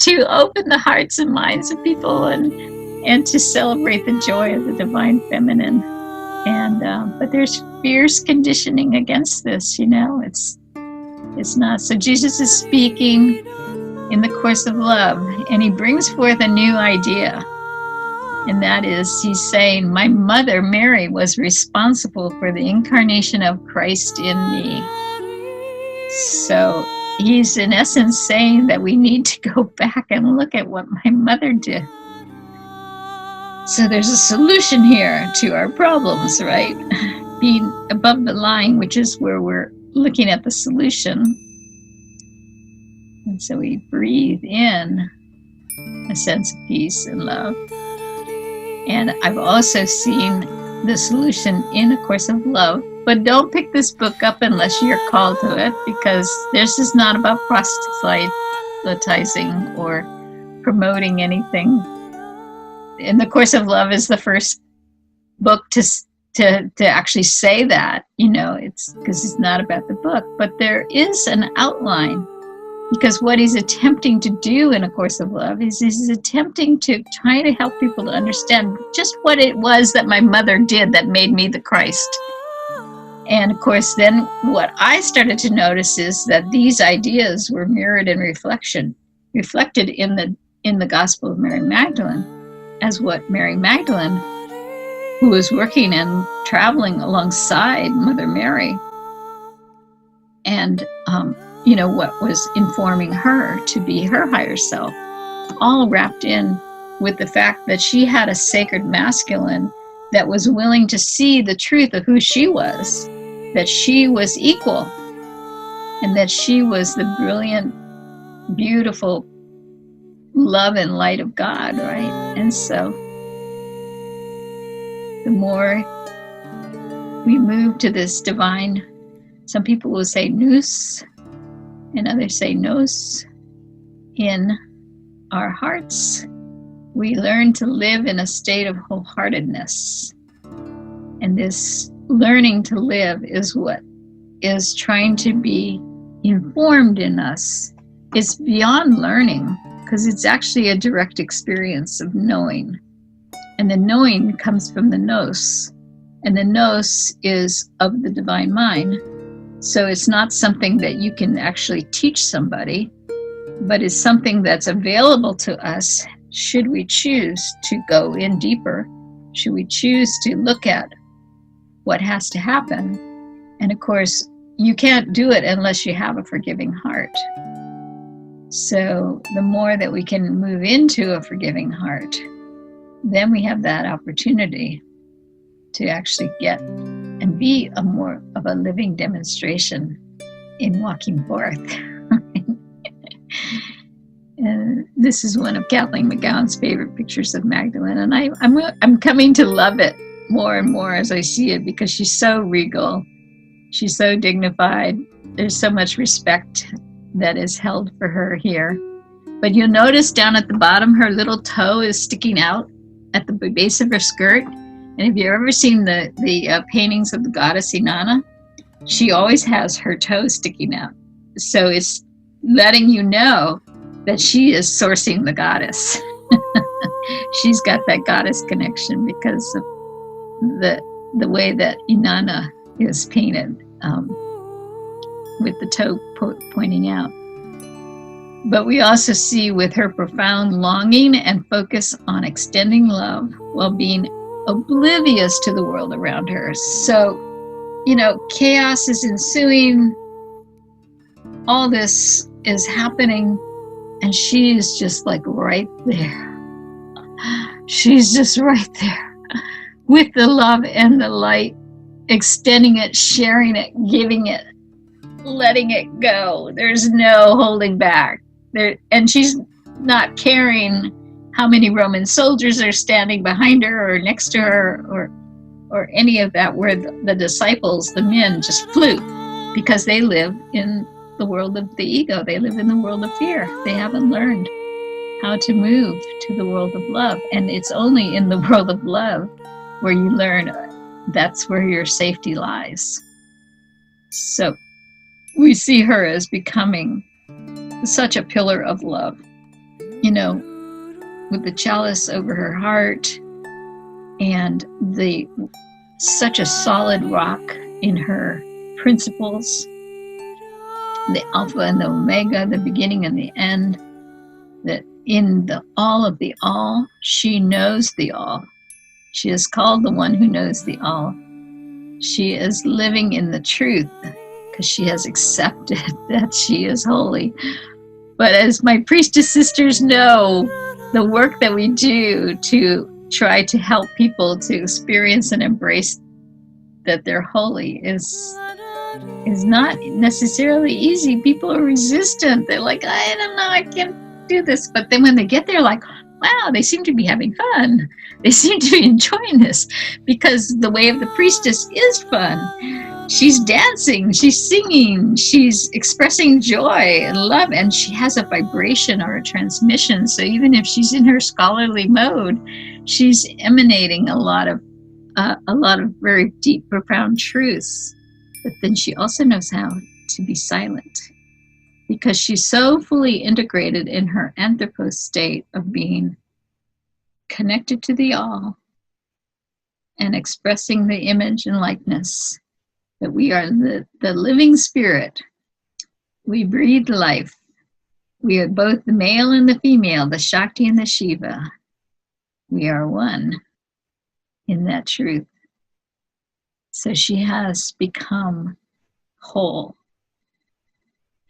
to open the hearts and minds of people and to celebrate the joy of the divine feminine. And but there's fierce conditioning against this, it's not. So Jesus is speaking in the Course of Love, and he brings forth a new idea. And that is, he's saying, my mother, Mary, was responsible for the incarnation of Christ in me. So he's in essence saying that we need to go back and look at what my mother did. So there's a solution here to our problems, right? Being above the line, which is where we're looking at the solution. And so we breathe in a sense of peace and love. And I've also seen the solution in A Course of Love. But don't pick this book up unless you're called to it, because this is not about proselytizing or promoting anything. In The Course of Love is the first book to actually say that, it's because it's not about the book. But there is an outline, because what he's attempting to do in A Course of Love is he's attempting to try to help people to understand just what it was that my mother did that made me the Christ. And of course, then what I started to notice is that these ideas were mirrored and reflected in the Gospel of Mary Magdalene, as what Mary Magdalene, who was working and traveling alongside Mother Mary, and what was informing her to be her higher self, all wrapped in with the fact that she had a sacred masculine that was willing to see the truth of who she was, that she was equal, and that she was the brilliant, beautiful love and light of God, right? And so the more we move to this divine, some people will say nous, and others say nos, in our hearts, we learn to live in a state of wholeheartedness. And this learning to live is what is trying to be informed in us. It's beyond learning, because it's actually a direct experience of knowing. And the knowing comes from the nous. And the nous is of the divine mind. So it's not something that you can actually teach somebody, but it's something that's available to us should we choose to go in deeper, should we choose to look at what has to happen. And of course, you can't do it unless you have a forgiving heart. So the more that we can move into a forgiving heart, then we have that opportunity to actually get and be a more of a living demonstration in walking forth. And this is one of Kathleen McGowan's favorite pictures of Magdalene. And I'm coming to love it more and more as I see it, because she's so regal. She's so dignified. There's so much respect that is held for her here. But you'll notice down at the bottom, her little toe is sticking out at the base of her skirt. And if you've ever seen the paintings of the goddess Inanna, she always has her toe sticking out. So it's letting you know that she is sourcing the goddess. She's got that goddess connection because of the way that Inanna is painted, with the toe pointing out. But we also see with her profound longing and focus on extending love while being oblivious to the world around her. So, chaos is ensuing. All this is happening, and she is just like right there. She's just right there with the love and the light, extending it, sharing it, giving it, letting it go. There's no holding back. And she's not caring how many Roman soldiers are standing behind her or next to her or any of that, where the disciples, the men, just flew, because they live in the world of the ego. They live in the world of fear. They haven't learned how to move to the world of love. And it's only in the world of love where you learn that's where your safety lies. So we see her as becoming such a pillar of love, with the chalice over her heart and such a solid rock in her principles, the Alpha and the Omega, the beginning and the end, that in the all of the all, she knows the all. She is called the one who knows the all. She is living in the truth because she has accepted that she is holy. But as my priestess sisters know, the work that we do to try to help people to experience and embrace that they're holy is not necessarily easy. People are resistant. They're like, I don't know, I can't do this. But then when they get there, like, wow, they seem to be having fun. They seem to be enjoying this, because the way of the priestess is fun. She's dancing, she's singing, she's expressing joy and love, and she has a vibration or a transmission. So even if she's in her scholarly mode, she's emanating a lot of very deep, profound truths. But then she also knows how to be silent, because she's so fully integrated in her anthropos state of being connected to the all and expressing the image and likeness that we are the living spirit. We breathe life. We are both the male and the female, the Shakti and the Shiva. We are one in that truth. So she has become whole.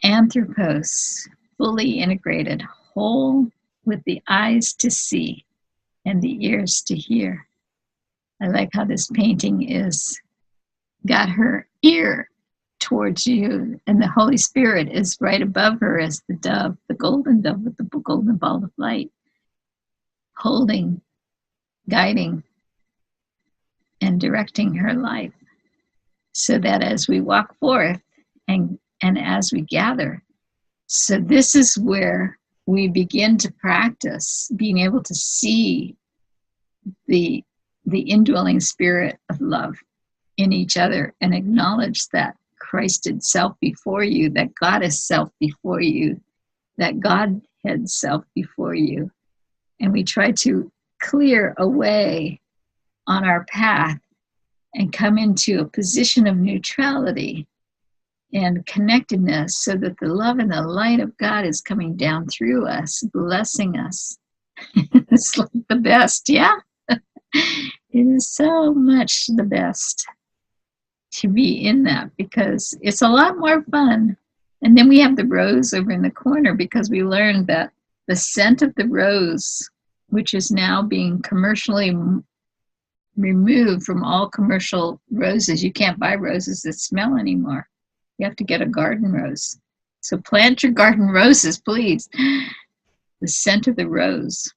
Anthropos, fully integrated, whole, with the eyes to see and the ears to hear. I like how this painting is got her ear towards you, and the Holy Spirit is right above her as the dove, the golden dove with the golden ball of light, holding, guiding, and directing her life, so that as we walk forth and as we gather. So this is where we begin to practice being able to see the indwelling spirit of love in each other, and acknowledge that Christed self before you, that Goddess self before you, that Godhead self before you. And we try to clear away on our path and come into a position of neutrality and connectedness, so that the love and the light of God is coming down through us, blessing us. It's like the best, yeah? It is so much the best to be in that, because it's a lot more fun. And then we have the rose over in the corner, because we learned that the scent of the rose, which is now being commercially removed from all commercial roses. You can't buy roses that smell anymore. You have to get a garden rose. So plant your garden roses, please. The scent of the rose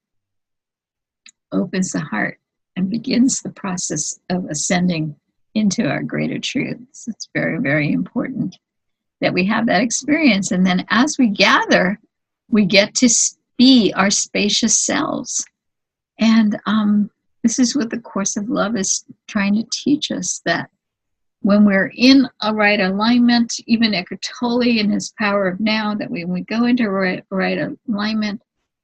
opens the heart and begins the process of ascending into our greater truths. It's very, very important that we have that experience. And then as we gather, we get to be our spacious selves. And this is what the Course of Love is trying to teach us, that when we're in a right alignment, even Eckhart Tolle in his Power of Now, that when we go into right alignment,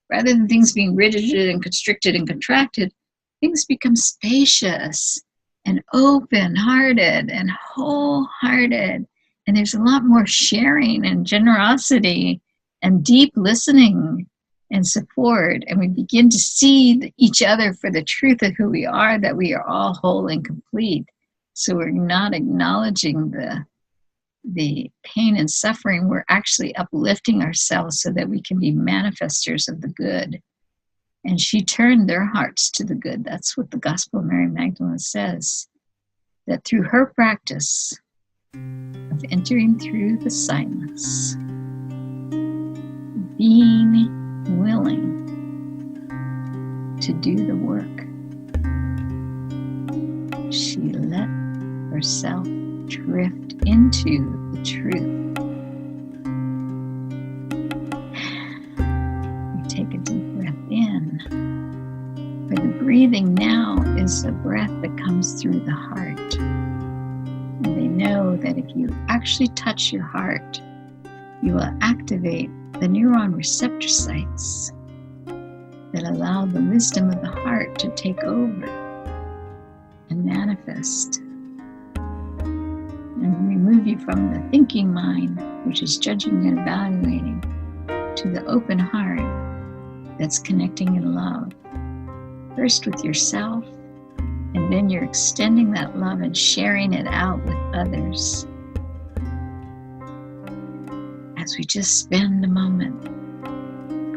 rather than things being rigid and constricted and contracted, things become spacious and open-hearted and wholehearted. And there's a lot more sharing and generosity and deep listening and support. And we begin to see each other for the truth of who we are, that we are all whole and complete. So we're not acknowledging the pain and suffering. We're actually uplifting ourselves so that we can be manifestors of the good. And she turned their hearts to the good. That's what the Gospel of Mary Magdalene says, that through her practice of entering through the silence, being willing to do the work, she let herself drift into the truth. We take a deep breath in. For the breathing now is a breath that comes through the heart. And they know that if you actually touch your heart, you will activate the neuron receptor sites that allow the wisdom of the heart to take over and manifest and remove you from the thinking mind, which is judging and evaluating, to the open heart that's connecting in love. First with yourself, and then you're extending that love and sharing it out with others. As we just spend a moment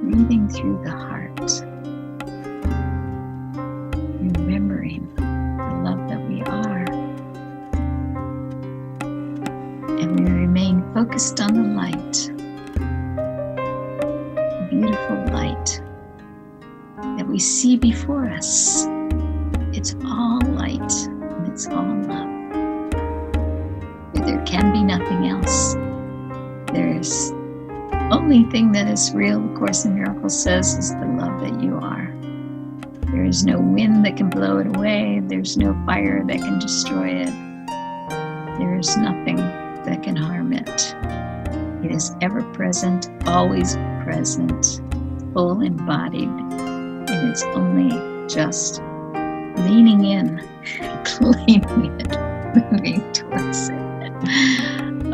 breathing through the heart, remembering the love that we are, and we remain focused on the light, the beautiful light that we see before us. It's all light and it's all love. There can be nothing else. There's only thing that is real, the Course in Miracles says, is the love that you are. There is no wind that can blow it away. There's no fire that can destroy it. There is nothing that can harm it. It is ever present, always present, full embodied, and it's only just leaning in, claiming it, moving towards it.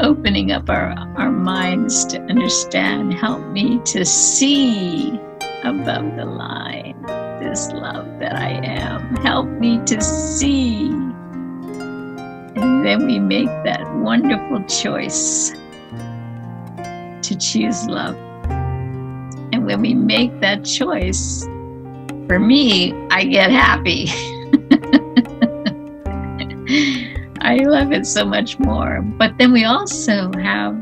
Opening up our minds to understand. Help me to see above the line this love that I am. Help me to see. And then we make that wonderful choice to choose love. And when we make that choice, for me, I get happy. I love it so much more. But then we also have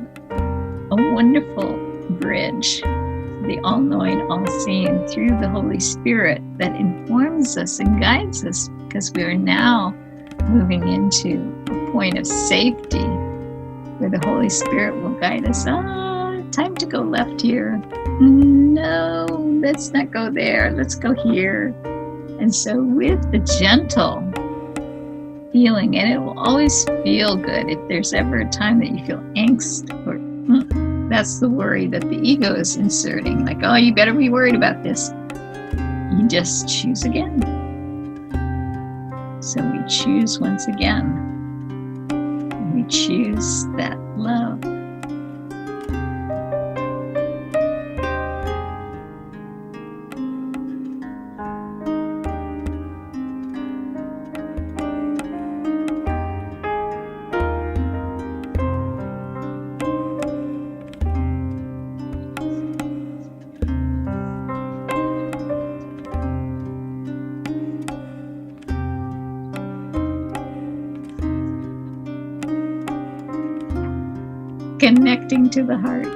a wonderful bridge, the all-knowing, all-seeing, through the Holy Spirit that informs us and guides us, because we are now moving into a point of safety where the Holy Spirit will guide us. Time to go left here. No, let's not go there. Let's go here. And so with the gentle feeling, and it will always feel good. If there's ever a time that you feel angst, or that's the worry that the ego is inserting, like, oh, you better be worried about this. You just choose again. So we choose once again. And we choose that love. Connecting to the heart.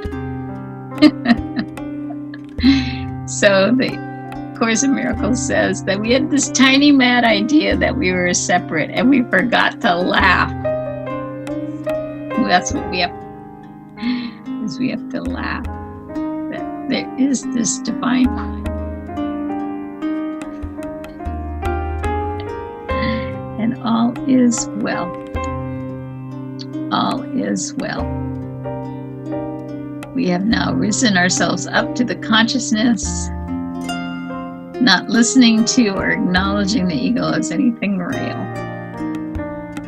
So the Course in Miracles says that we had this tiny mad idea that we were separate, and we forgot to laugh. That's what we have, is we have to laugh. That there is this divine mind. And all is well. All is well. We have now risen ourselves up to the consciousness, not listening to or acknowledging the ego as anything real.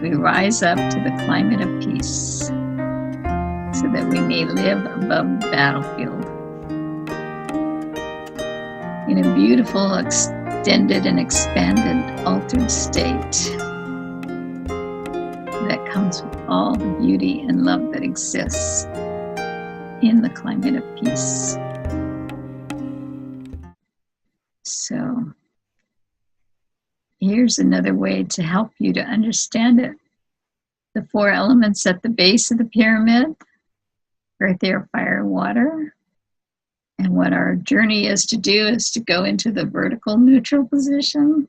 We rise up to the climate of peace so that we may live above the battlefield in a beautiful, extended, and expanded altered state that comes with all the beauty and love that exists in the climate of peace. So here's another way to help you to understand it. The 4 elements at the base of the pyramid: earth, air, fire, water. And what our journey is to do is to go into the vertical neutral position.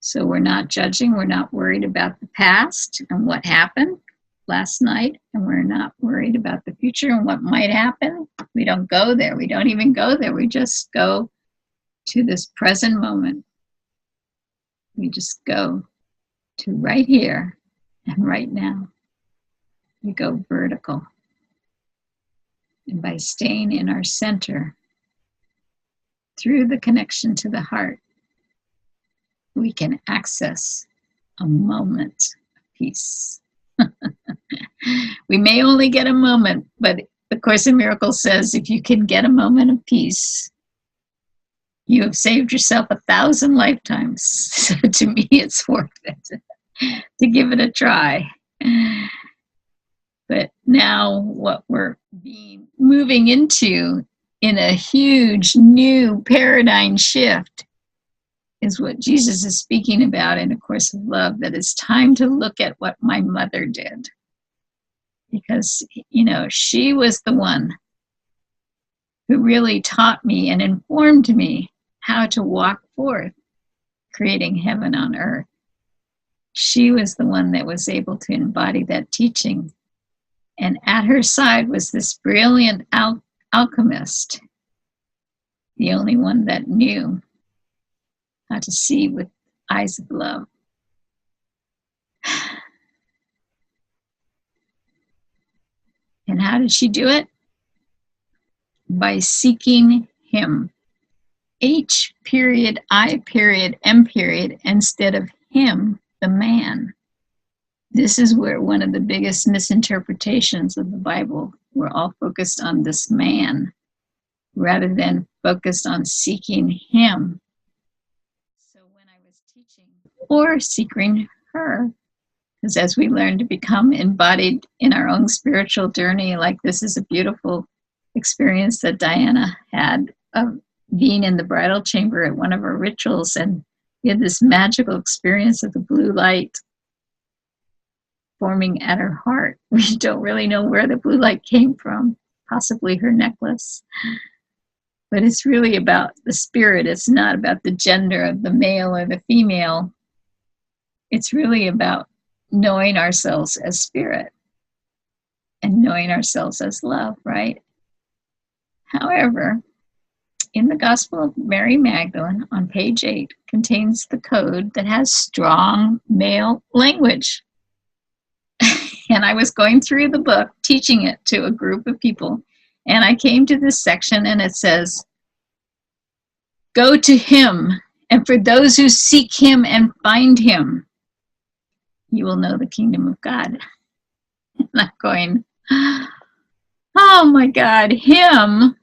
So we're not judging, we're not worried about the past and what happened last night, and we're not worried about the future and what might happen. We don't go there. We don't even go there. We just go to this present moment. We just go to right here and right now. We go vertical. And by staying in our center, through the connection to the heart, we can access a moment of peace. We may only get a moment, but the Course in Miracles says if you can get a moment of peace, you have saved yourself 1,000 lifetimes. So to me, it's worth it to give it a try. But now what we're moving into in a huge new paradigm shift is what Jesus is speaking about in A Course of Love, that it's time to look at what my mother did. Because, she was the one who really taught me and informed me how to walk forth, creating heaven on earth. She was the one that was able to embody that teaching. And at her side was this brilliant alchemist, the only one that knew how to see with eyes of love. And how did she do it? By seeking him. H period, I period, M period, instead of him, the man. This is where one of the biggest misinterpretations of the Bible, we're all focused on this man rather than focused on seeking him. So when I was teaching or seeking her, because as we learn to become embodied in our own spiritual journey, like this is a beautiful experience that Diana had of being in the bridal chamber at one of her rituals, and we had this magical experience of the blue light forming at her heart. We don't really know where the blue light came from, possibly her necklace. But it's really about the spirit. It's not about the gender of the male or the female. It's really about knowing ourselves as spirit and knowing ourselves as love, right? However, in the Gospel of Mary Magdalene on page 8 contains the code that has strong male language. And I was going through the book, teaching it to a group of people, and I came to this section and it says, "Go to him, and for those who seek him and find him, you will know the kingdom of God." And I'm going, oh my God, him.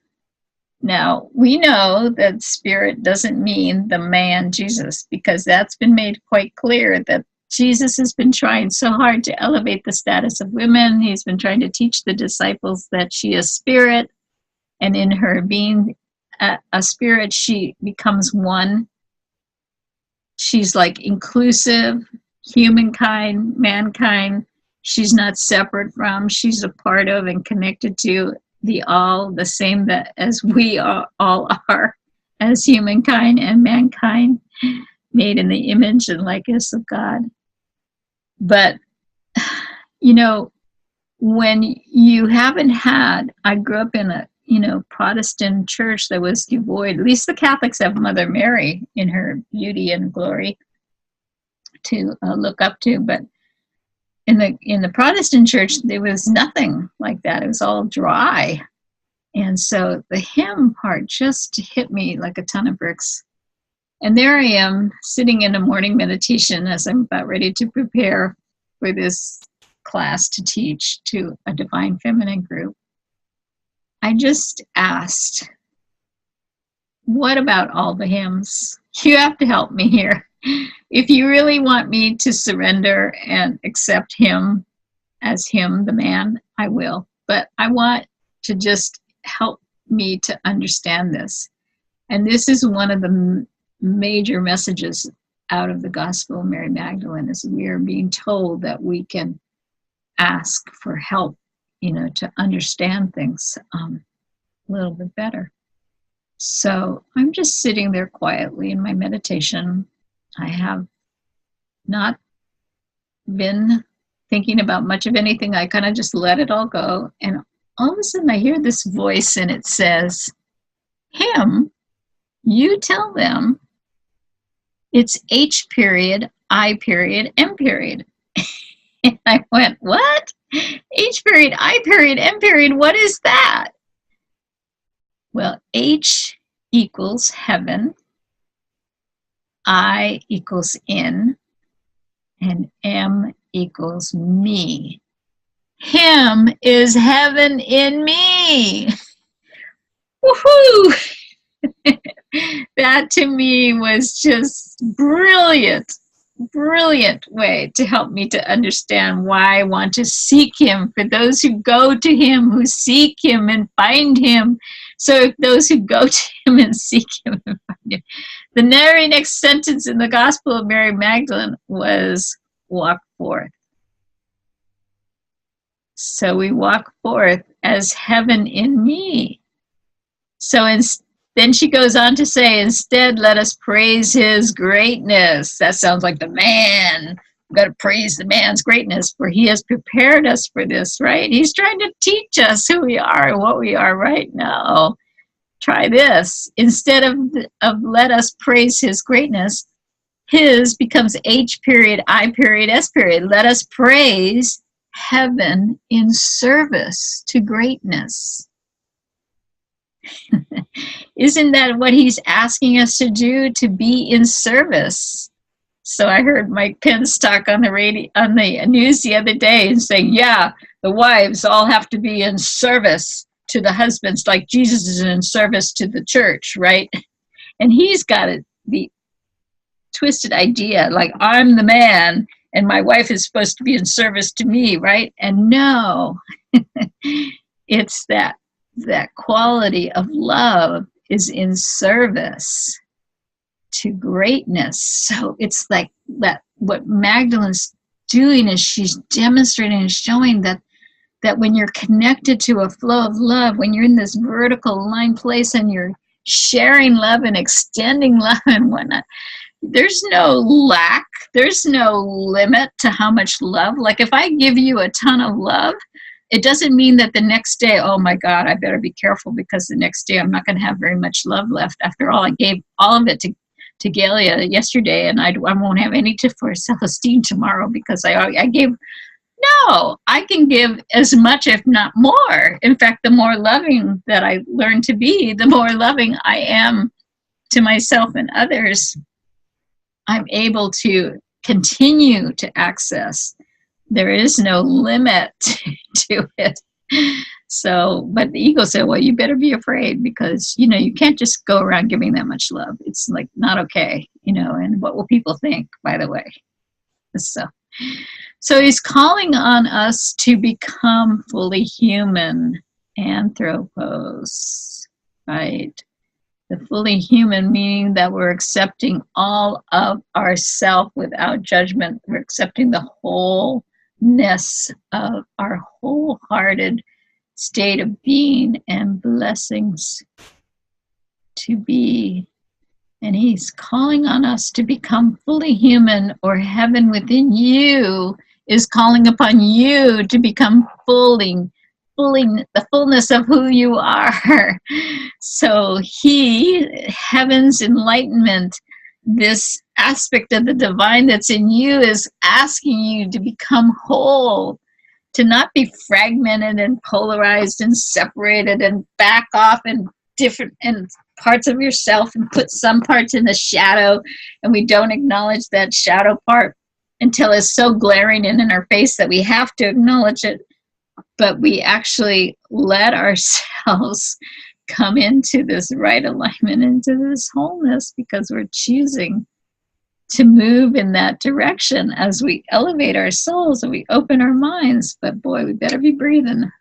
Now, we know that spirit doesn't mean the man Jesus, because that's been made quite clear that Jesus has been trying so hard to elevate the status of women. He's been trying to teach the disciples that she is spirit, and in her being a spirit, she becomes one. She's like inclusive, humankind, mankind. She's not separate from, she's a part of and connected to the all, the same that as we all are as humankind and mankind, made in the image and likeness of God. But, you know, when you haven't had, I grew up in a, Protestant church that was devoid, at least the Catholics have Mother Mary in her beauty and glory to look up to, but in the Protestant church, there was nothing like that. It was all dry. And so the hymn part just hit me like a ton of bricks. And there I am sitting in a morning meditation as I'm about ready to prepare for this class to teach to a Divine Feminine group. I just asked, what about all the hymns? You have to help me here. If you really want me to surrender and accept him as him, the man, I will. But I want to just help me to understand this. And this is one of the major messages out of the Gospel of Mary Magdalene, is we are being told that we can ask for help, to understand things a little bit better. So I'm just sitting there quietly in my meditation. I have not been thinking about much of anything. I kind of just let it all go. And all of a sudden I hear this voice and it says, him, you tell them it's H period, I period, M period. And I went, what? H period, I period, M period, what is that? Well, H equals heaven, I equals in, and M equals me. Him is heaven in me. Woohoo! That to me was just brilliant way to help me to understand why I want to seek him. For those who go to him, who seek him and find him. So if those who go to him and seek him and find him. The very next sentence in the Gospel of Mary Magdalene was, walk forth. So we walk forth as heaven in me. So then she goes on to say, instead, let us praise his greatness. That sounds like the man. We've got to praise the man's greatness, for he has prepared us for this, right? He's trying to teach us who we are and what we are right now. Try this. Instead of let us praise his greatness, his becomes H period, I period, S period. Let us praise heaven in service to greatness. Isn't that what he's asking us to do, to be in service? So I heard Mike Pence talk on the radio, on the news the other day, and saying, yeah, the wives all have to be in service to the husbands, like Jesus is in service to the church, right? And he's got the twisted idea, like I'm the man and my wife is supposed to be in service to me, right? And no, it's that quality of love is in service to greatness. So it's like that, what Magdalene's doing is she's demonstrating and showing that when you're connected to a flow of love, when you're in this vertical line place and you're sharing love and extending love and whatnot, there's no lack, there's no limit to how much love. Like if I give you a ton of love, it doesn't mean that the next day, oh my God, I better be careful because the next day I'm not going to have very much love left. After all, I gave all of it to Galia yesterday, and I won't have any for Celestine tomorrow because I gave. No, I can give as much, if not more. In fact, the more loving that I learn to be, the more loving I am to myself and others. I'm able to continue to access. There is no limit to it. So, but the ego said, well, you better be afraid because, you can't just go around giving that much love. It's like not okay, and what will people think, by the way? So he's calling on us to become fully human, anthropos, right? The fully human meaning that we're accepting all of ourself without judgment. We're accepting the wholeness of our wholehearted state of being and blessings to be And he's calling on us to become fully human, or heaven within you is calling upon you to become fully the fullness of who you are. So heaven's enlightenment, this aspect of the divine that's in you, is asking you to become whole, to not be fragmented and polarized and separated and back off in different and parts of yourself and put some parts in the shadow, and we don't acknowledge that shadow part until it's so glaring and in our face that we have to acknowledge it. But we actually let ourselves come into this right alignment, into this wholeness, because we're choosing to move in that direction as we elevate our souls and we open our minds. But boy, we better be breathing.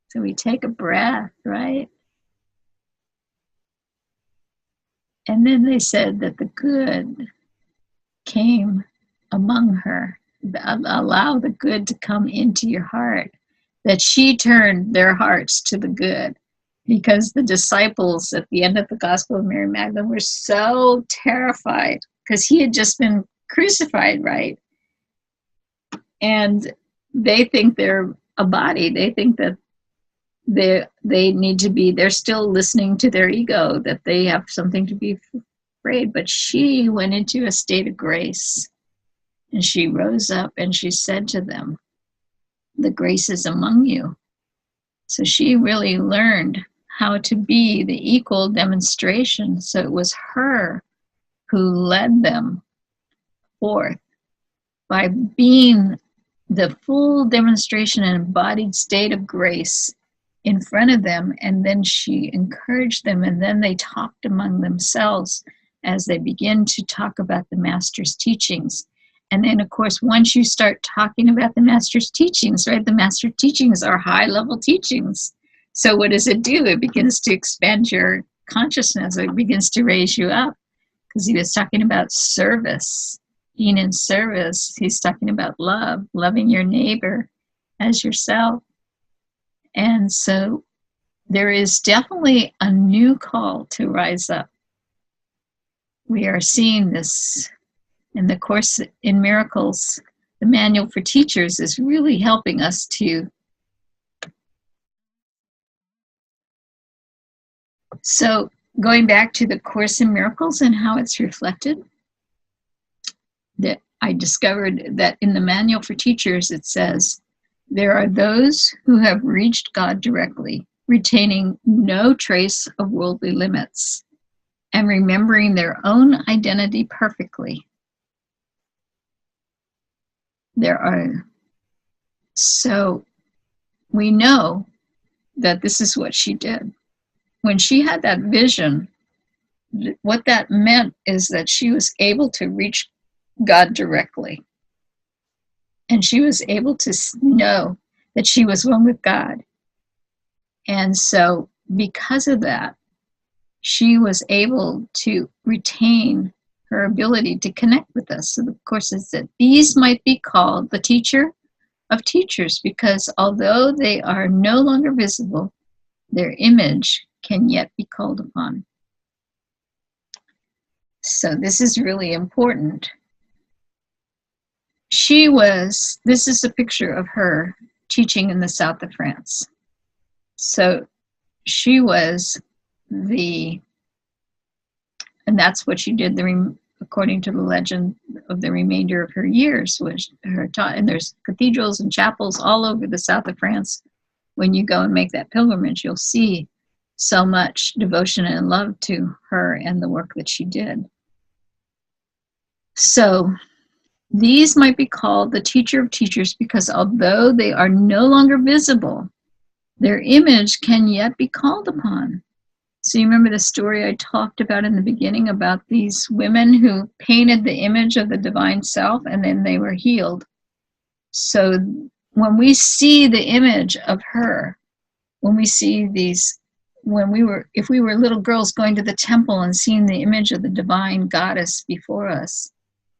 So we take a breath, right? And then they said that the good came among her. Allow the good to come into your heart. That she turned their hearts to the good. Because the disciples at the end of the Gospel of Mary Magdalene were so terrified because he had just been crucified, right? And they think they're a body. They think that they need to be, they're still listening to their ego, that they have something to be afraid. But she went into a state of grace, and she rose up and she said to them, the grace is among you. So she really learned how to be the equal demonstration. So it was her who led them forth by being the full demonstration and embodied state of grace in front of them. And then she encouraged them, and then they talked among themselves as they begin to talk about the Master's teachings. And then, of course, once you start talking about the Master's teachings, right, the Master's teachings are high-level teachings. So what does it do? It begins to expand your consciousness. It begins to raise you up, because he was talking about service, being in service. He's talking about love, loving your neighbor as yourself. And so there is definitely a new call to rise up. We are seeing this in the Course in Miracles. The Manual for Teachers is really helping us to. So going back to the Course in Miracles and how it's reflected, that I discovered that in the Manual for Teachers it says, there are those who have reached God directly, retaining no trace of worldly limits, and remembering their own identity perfectly. So we know that this is what she did. When she had that vision, what that meant is that she was able to reach God directly. And she was able to know that she was one with God. And so because of that, she was able to retain her ability to connect with us. So of course it's that these might be called the teacher of teachers, because although they are no longer visible, their image can yet be called upon. So this is really important. This is a picture of her teaching in the south of France. So she was and that's what she did according to the legend of the remainder of her years, was her taught. And there's cathedrals and chapels all over the south of France. When you go and make that pilgrimage, you'll see so much devotion and love to her and the work that she did. So these might be called the teacher of teachers, because although they are no longer visible, their image can yet be called upon. So you remember the story I talked about in the beginning about these women who painted the image of the divine self, and then they were healed. So when we see the image of her, when we see these, if we were little girls going to the temple and seeing the image of the divine goddess before us,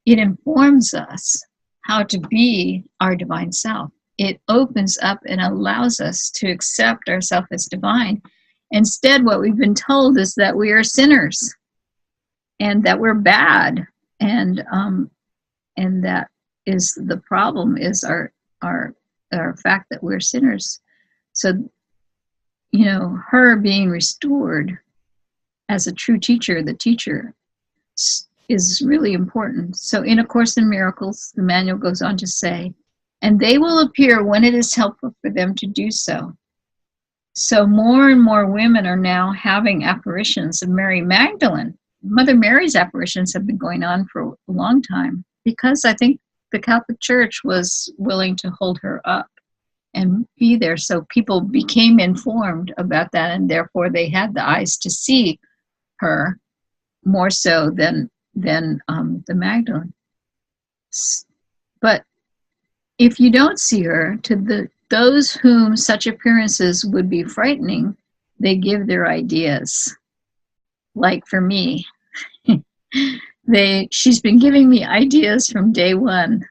it informs us how to be our divine self. it opens up and allows us to accept ourselves as divine. Instead, what we've been told is that we are sinners and that we're bad, and that is the problem, is our fact that we're sinners. So, you know, her being restored as a true teacher, the teacher, is really important. So in A Course in Miracles, the manual goes on to say, and they will appear when it is helpful for them to do so. So more and more women are now having apparitions of Mary Magdalene. Mother Mary's apparitions have been going on for a long time, because I think the Catholic Church was willing to hold her up and be there. So people became informed about that, and therefore they had the eyes to see her more so than the Magdalene. But if you don't see her, to those whom such appearances would be frightening, they give their ideas. Like for me, she's been giving me ideas from day one.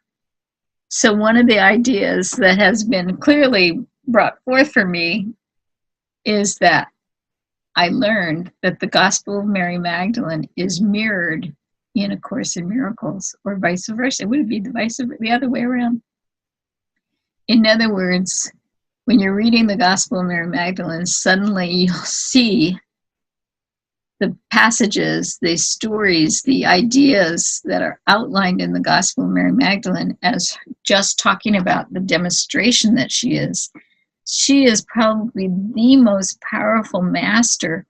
So one of the ideas that has been clearly brought forth for me is that I learned that the Gospel of Mary Magdalene is mirrored in A Course in Miracles, or vice versa. It would be the other way around. In other words, when you're reading the Gospel of Mary Magdalene, suddenly you'll see the passages, the stories, the ideas that are outlined in the Gospel of Mary Magdalene as just talking about the demonstration that she is. She is probably the most powerful master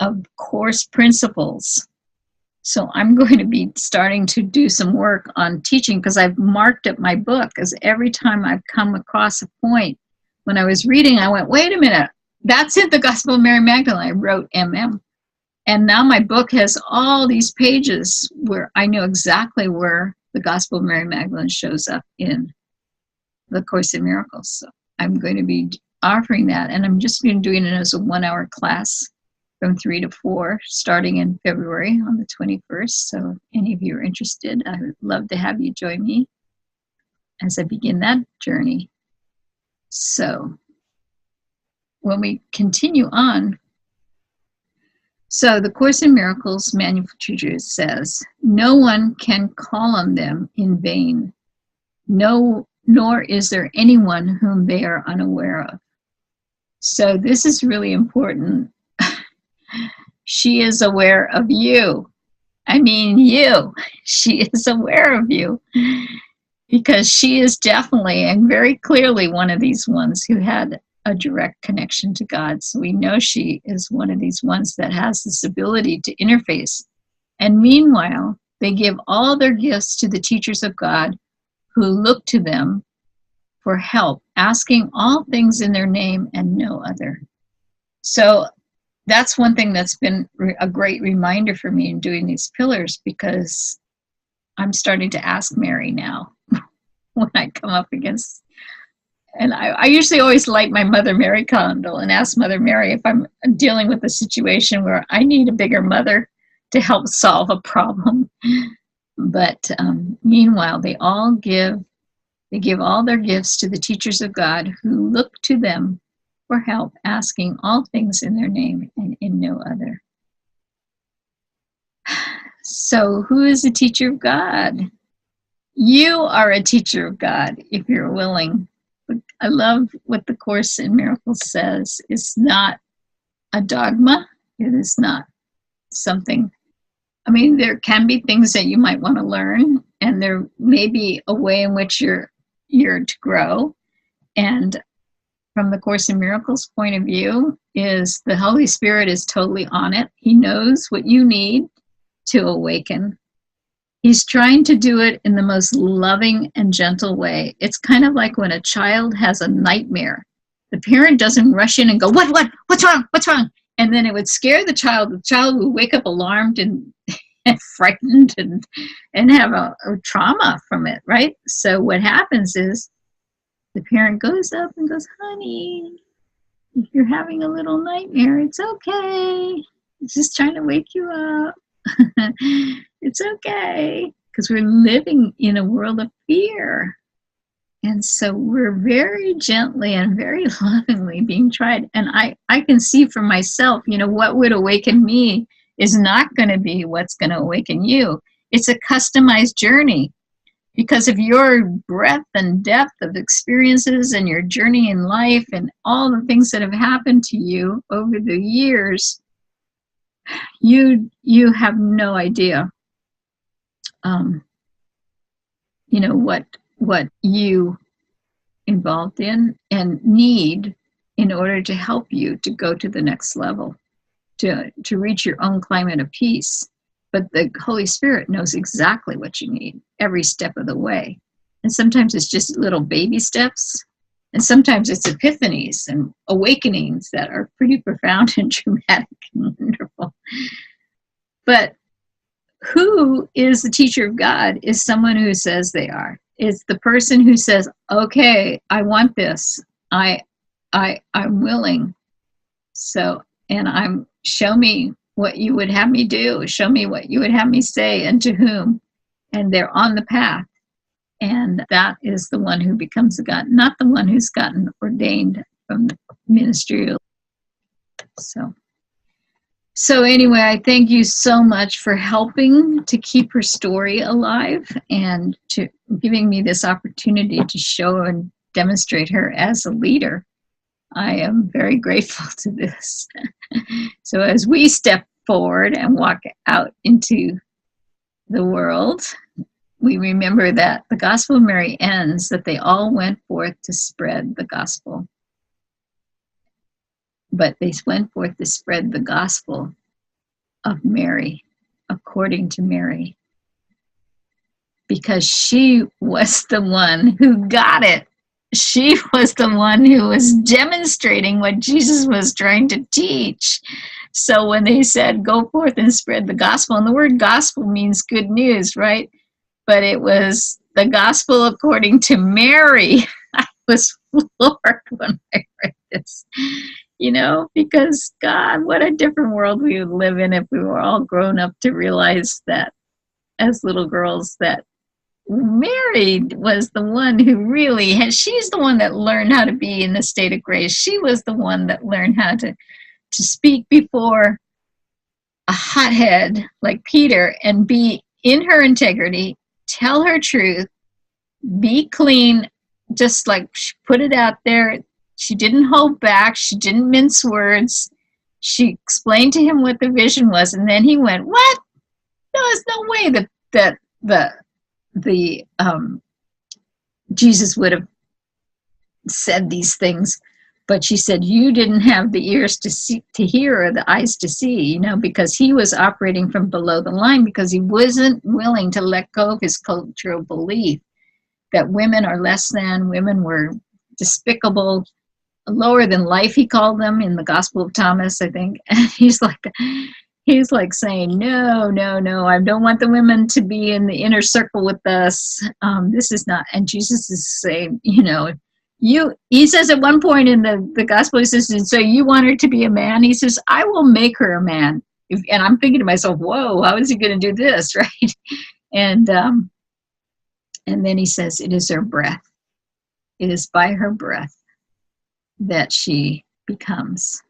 of Course principles. So I'm going to be starting to do some work on teaching, because I've marked up my book, as every time I've come across a point, when I was reading, I went, wait a minute, that's it, the Gospel of Mary Magdalene. I wrote MM. And now my book has all these pages where I know exactly where the Gospel of Mary Magdalene shows up in the Course in Miracles. So I'm going to be offering that, and I'm just going to be doing it as a 1-hour class from 3 to 4, starting in February on the 21st. So if any of you are interested, I would love to have you join me as I begin that journey. So when we continue on, so the Course in Miracles Manual for Teachers says, no one can call on them in vain, nor is there anyone whom they are unaware of. So this is really important. She is aware of you. I mean you. She is aware of you, because she is definitely and very clearly one of these ones who had a direct connection to God. So we know she is one of these ones that has this ability to interface. And meanwhile, they give all their gifts to the teachers of God, who look to them for help, asking all things in their name and no other. So that's one thing that's been a great reminder for me in doing these pillars, because I'm starting to ask Mary now when I come up against. And I usually always light my Mother Mary candle and ask Mother Mary if I'm dealing with a situation where I need a bigger mother to help solve a problem. But meanwhile, they give all their gifts to the teachers of God, who look to them for help, asking all things in their name and in no other. So who is a teacher of God? You are a teacher of God if you're willing. I love what the Course in Miracles says. It's not a dogma. It is not something. I mean, there can be things that you might want to learn, and there may be a way in which you're to grow. And from the Course in Miracles point of view, is the Holy Spirit is totally on it. He knows what you need to awaken. He's trying to do it in the most loving and gentle way. It's kind of like when a child has a nightmare. The parent doesn't rush in and go, what's wrong? And then it would scare the child. The child would wake up alarmed and frightened and have a trauma from it, right? So what happens is the parent goes up and goes, honey, if you're having a little nightmare, it's okay. It's just trying to wake you up. It's okay, because we're living in a world of fear. And so we're very gently and very lovingly being tried. And I can see for myself, what would awaken me is not going to be what's going to awaken you. It's a customized journey because of your breadth and depth of experiences and your journey in life and all the things that have happened to you over the years. You have no idea, what you involved in and need in order to help you to go to the next level, to reach your own climate of peace. But the Holy Spirit knows exactly what you need every step of the way. And sometimes it's just little baby steps. And sometimes it's epiphanies and awakenings that are pretty profound and dramatic and wonderful. But who is the teacher of God is someone who says they are. It's the person who says, okay, I want this. I'm willing. So, and show me what you would have me do. Show me what you would have me say and to whom. And they're on the path. And that is the one who becomes a God, not the one who's gotten ordained from the ministerial. So anyway, I thank you so much for helping to keep her story alive and to giving me this opportunity to show and demonstrate her as a leader. I am very grateful to this. So as we step forward and walk out into the world, we remember that the Gospel of Mary ends that they all went forth to spread the gospel. But they went forth to spread the gospel of Mary, according to Mary, because she was the one who got it. She was the one who was demonstrating what Jesus was trying to teach. So when they said, go forth and spread the gospel, and the word gospel means good news, right? But it was the gospel according to Mary. I was floored when I read this, because God, what a different world we would live in if we were all grown up to realize that as little girls that Mary was the one who really she's the one that learned how to be in the state of grace. She was the one that learned how to speak before a hothead like Peter and be in her integrity, tell her truth, be clean, just like she put it out there. She didn't hold back. She didn't mince words. She explained to him what the vision was, and then he went, "What? No, there's no way that Jesus would have said these things." But she said, "You didn't have the ears to hear or the eyes to see," because he was operating from below the line because he wasn't willing to let go of his cultural belief that women are less than, women were despicable, lower than life, he called them in the Gospel of Thomas, I think. And he's like saying, no, I don't want the women to be in the inner circle with us. This is not, and Jesus is saying, he says at one point in the gospel, he says, so you want her to be a man? He says, I will make her a man. And I'm thinking to myself, whoa, how is he going to do this, right? And then he says, it is her breath. It is by her breath that she becomes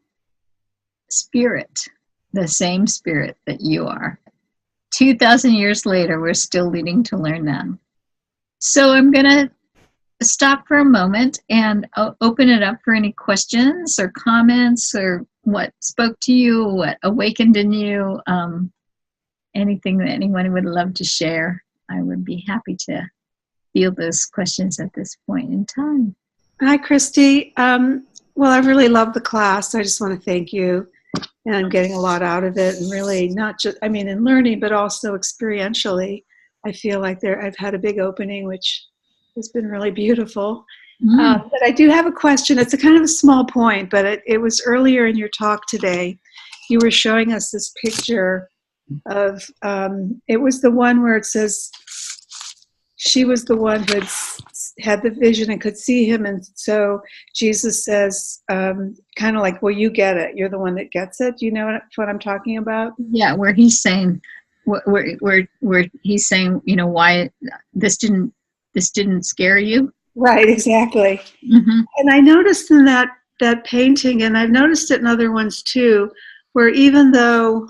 spirit, the same spirit that you are. 2,000 years later, we're still needing to learn that. So I'm going to stop for a moment and open it up for any questions or comments or what spoke to you, what awakened in you, anything that anyone would love to share. I would be happy to field those questions at this point in time. Hi, Christy. Well, I really love the class. I just want to thank you. And I'm getting a lot out of it, and really not just, in learning, but also experientially. I feel like I've had a big opening, which has been really beautiful. But I do have a question. It's a kind of a small point, but it was earlier in your talk today. You were showing us this picture of, it was the one where it says, she was the one who had the vision and could see him. And so Jesus says, kind of like, well, you get it. You're the one that gets it. Do you know what I'm talking about? Yeah, where he's saying, where he's saying, why this didn't scare you? Right, exactly. Hmm. And I noticed in that painting, and I've noticed it in other ones too, where even though,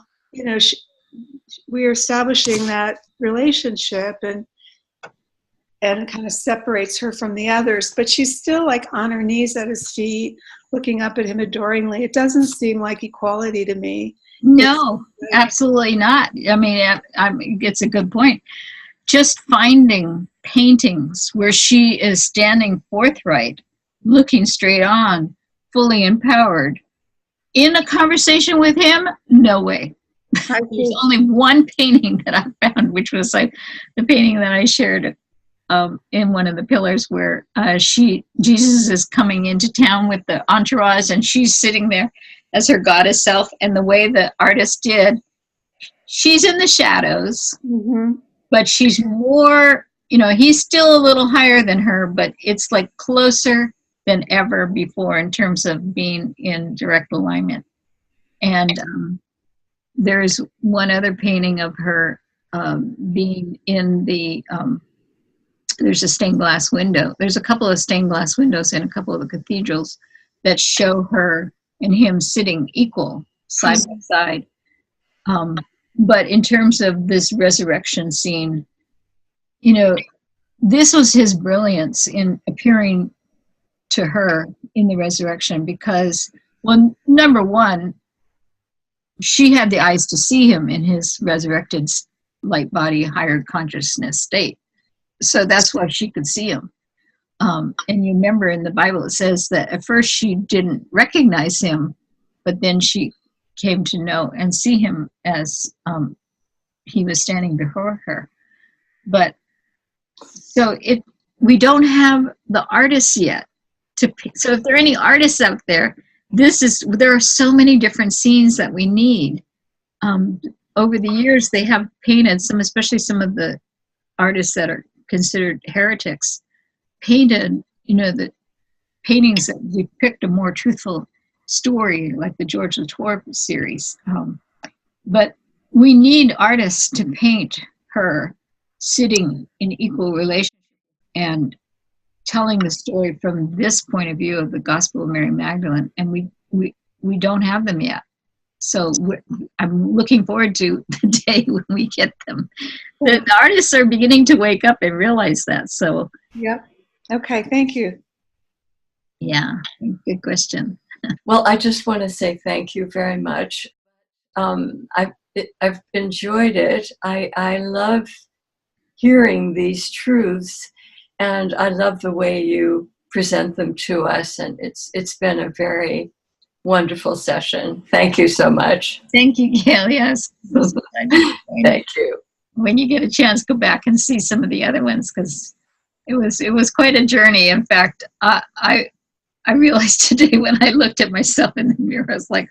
we are establishing that relationship, and it kind of separates her from the others, but she's still like on her knees at his feet, looking up at him adoringly. It doesn't seem like equality to me. It's No, like, absolutely not. I mean, it's a good point. Just finding paintings where she is standing forthright, looking straight on, fully empowered, in a conversation with him, no way. I There's see. only one painting that I found, which was like the painting that I shared in one of the pillars, where Jesus is coming into town with the entourage, and she's sitting there as her goddess self. And the way the artist did, she's in the shadows, Mm-hmm. but she's more, he's still a little higher than her, but it's like closer than ever before in terms of being in direct alignment. And there's one other painting of her being in there's a stained glass window. There's a couple of stained glass windows in a couple of the cathedrals that show her and him sitting equal, side by side. But in terms of this resurrection scene, this was his brilliance in appearing to her in the resurrection, because, well, number one, she had the eyes to see him in his resurrected light body, higher consciousness state. So that's why she could see him. And you remember in the Bible, it says that at first she didn't recognize him, but then she came to know and see him as he was standing before her. But so we don't have the artists yet. So if there are any artists out there, there are so many different scenes that we need. Over the years, they have painted especially some of the artists that are considered heretics, painted, the paintings that depict a more truthful story, like the George Latour series. But we need artists to paint her sitting in equal relationship and telling the story from this point of view of the Gospel of Mary Magdalene, and we don't have them yet. So I'm looking forward to the day when we get them. The artists are beginning to wake up and realize that. So, Yep. Okay, thank you. yeah, good question. Well, I just want to say thank you very much. I've enjoyed it. I love hearing these truths, and I love the way you present them to us. And it's been a very wonderful session. Thank you so much. Thank you, Gail. Yes. Thank you. When you get a chance, go back and see some of the other ones, because it was quite a journey. In fact, I realized today when I looked at myself in the mirror, I was like,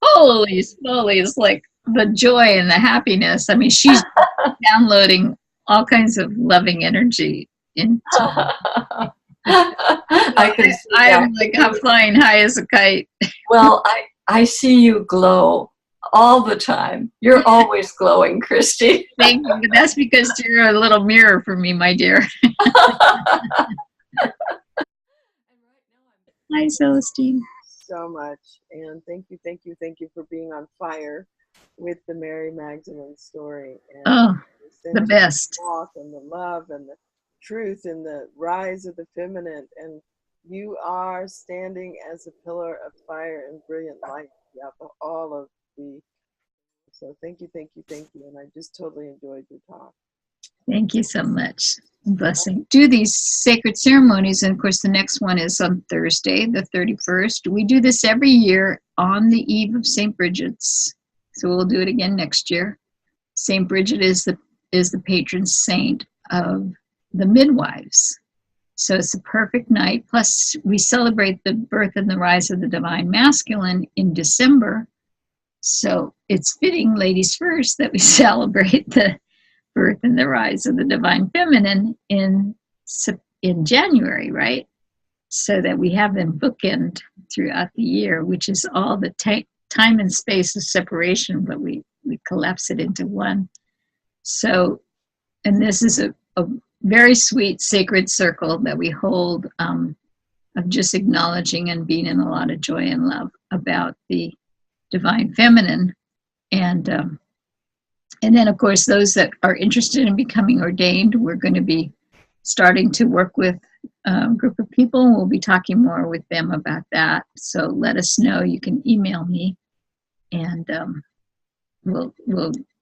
holy smoly, it's like the joy and the happiness. I mean, she's downloading all kinds of loving energy into I can see I'm like, I'm flying high as a kite. Well, I see you glow all the time. You're always glowing, Christy. Thank you. But that's because you're a little mirror for me, my dear. Hi, Celestine. So much, and thank you for being on fire with the Mary Magdalene story. And Oh, the best. Walk and the love and the truth and the rise of the feminine, and you are standing as a pillar of fire and brilliant light throughout all of the. So thank you, and I just totally enjoyed your talk. Thank you so much. Blessing. Do these sacred ceremonies, and of course the next one is on Thursday, the 31st. We do this every year on the eve of St. Bridget's, so we'll do it again next year. St. Bridget is the patron saint of the midwives, so it's a perfect night. Plus, we celebrate the birth and the rise of the divine masculine in December, so it's fitting, ladies first, that we celebrate the birth and the rise of the divine feminine in January, right? So that we have them bookend throughout the year, which is all the time and space of separation, but we collapse it into one. So, and this is a very sweet sacred circle that we hold, of just acknowledging and being in a lot of joy and love about the divine feminine. And then, of course, those that are interested in becoming ordained, we're going to be starting to work with a group of people, and we'll be talking more with them about that. So let us know. You can email me, and we'll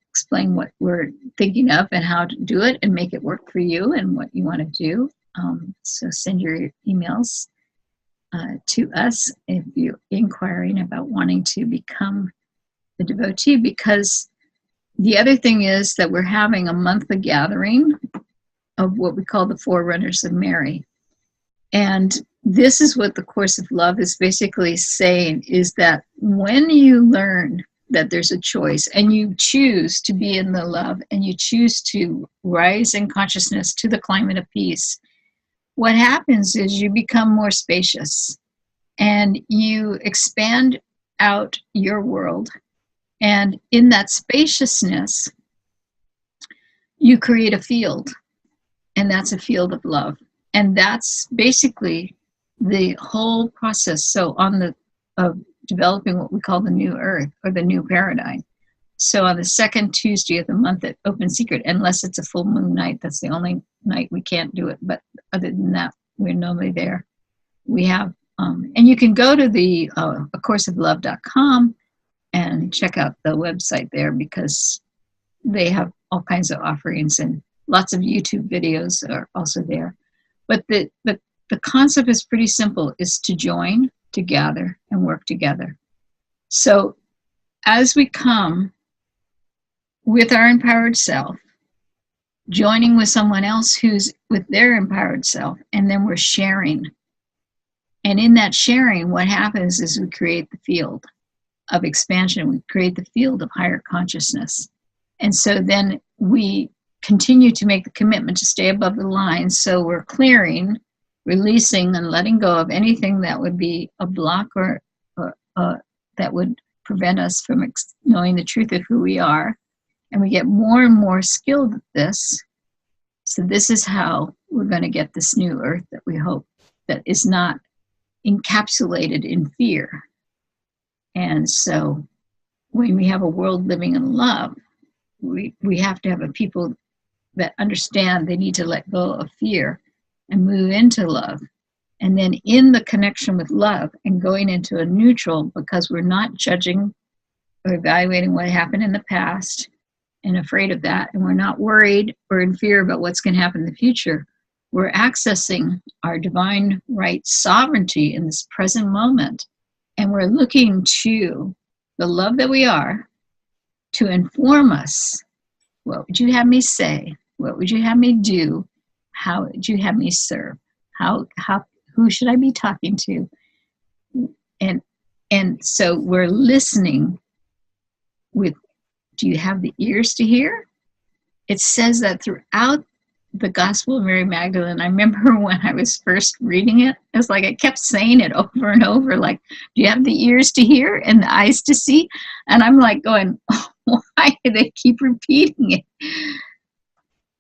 explain what we're thinking of and how to do it and make it work for you and what you want to do. So send your emails to us if you're inquiring about wanting to become a devotee, because the other thing is that we're having a monthly gathering of what we call the Forerunners of Mary. And this is what the Course of Love is basically saying, is that when you learn that there's a choice and you choose to be in the love and you choose to rise in consciousness to the climate of peace, what happens is you become more spacious and you expand out your world. And in that spaciousness, you create a field, and that's a field of love. And that's basically the whole process. So on the of developing what we call the new earth or the new paradigm. So on the second Tuesday of the month at Open Secret, unless it's a full moon night, that's the only night we can't do it. But other than that, we're normally there. We have, and you can go to the acourseoflove.com and check out the website there, because they have all kinds of offerings, and lots of YouTube videos are also there. But the concept is pretty simple, is to join, to gather, and work together. So as we come with our empowered self, joining with someone else who's with their empowered self, and then we're sharing. And in that sharing, what happens is we create the field of expansion. We create the field of higher consciousness. And so then we continue to make the commitment to stay above the line. So we're clearing, releasing, and letting go of anything that would be a block or that would prevent us from knowing the truth of who we are. And we get more and more skilled at this. So this is how we're going to get this new earth that we hope, that is not encapsulated in fear. And so when we have a world living in love, we have to have a people that understand they need to let go of fear and move into love. And then in the connection with love and going into a neutral, because we're not judging or evaluating what happened in the past and afraid of that, and we're not worried or in fear about what's going to happen in the future. We're accessing our divine right sovereignty in this present moment. And we're looking to the love that we are to inform us. What would you have me say? What would you have me do? How would you have me serve? Who should I be talking to? And so we're listening with, do you have the ears to hear? It says that throughout the Gospel of Mary Magdalene. I remember when I was first reading it, it was like I kept saying it over and over, like, do you have the ears to hear and the eyes to see? And I'm like going, oh, why do they keep repeating it?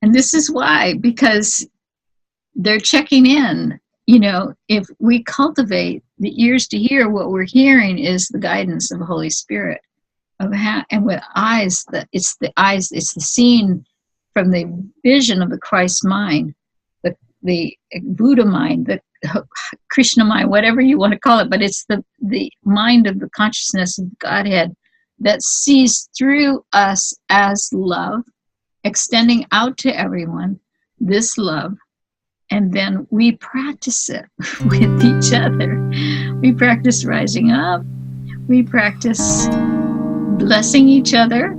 And this is why, because they're checking in. You know, if we cultivate the ears to hear, what we're hearing is the guidance of the Holy Spirit. And with eyes, it's the seeing from the vision of the Christ mind, the Buddha mind, the Krishna mind, whatever you want to call it, but it's the mind of the consciousness of Godhead that sees through us as love, extending out to everyone, this love, and then we practice it with each other. We practice rising up, we practice blessing each other.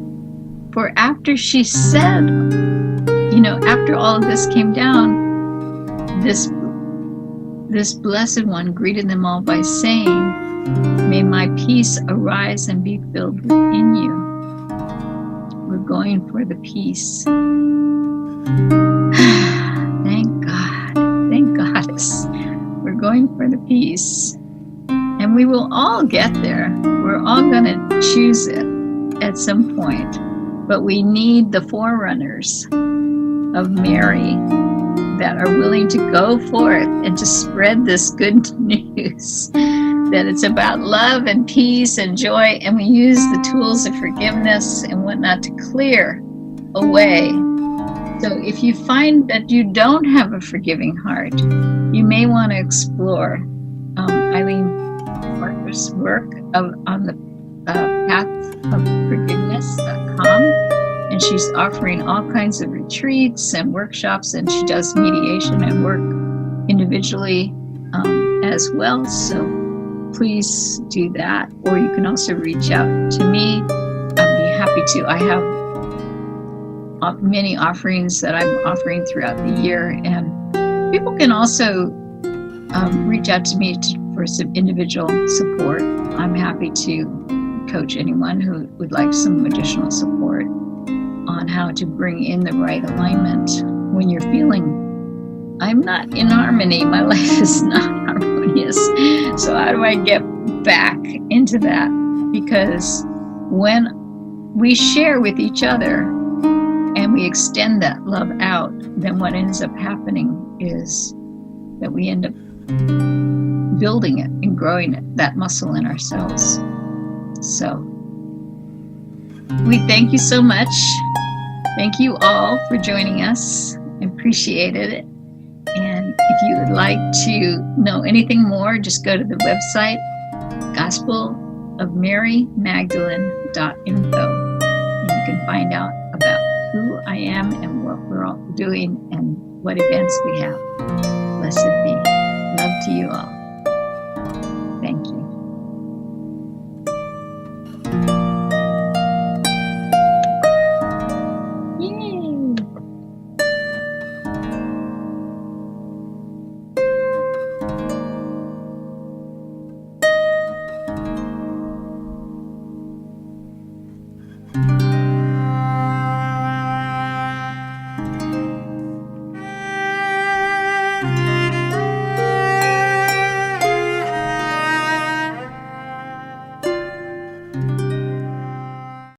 For after she said, you know, after all of this came down, this blessed one greeted them all by saying, may my peace arise and be filled within you. We're going for the peace. Thank God. Thank Goddess. We're going for the peace. And we will all get there. We're all going to choose it at some point. But we need the forerunners of Mary that are willing to go forth and to spread this good news that it's about love and peace and joy, and we use the tools of forgiveness and whatnot to clear away. So if you find that you don't have a forgiving heart, you may want to explore Eileen Parker's work on the pathofforgiveness.com, and she's offering all kinds of retreats and workshops, and she does mediation and work individually as well. So please do that, or you can also reach out to me. I'd be happy to. I have many offerings that I'm offering throughout the year, and people can also reach out to me for some individual support. I'm happy to coach anyone who would like some additional support on how to bring in the right alignment when you're feeling, I'm not in harmony, my life is not harmonious. So how do I get back into that? Because when we share with each other and we extend that love out, then what ends up happening is that we end up building it and growing it, that muscle in ourselves. So we thank you so much. Thank you all for joining us. I appreciated it. And if you would like to know anything more, just go to the website, gospelofmarymagdalene.info, and you can find out about who I am and what we're all doing and what events we have. Blessed be. Love to you all.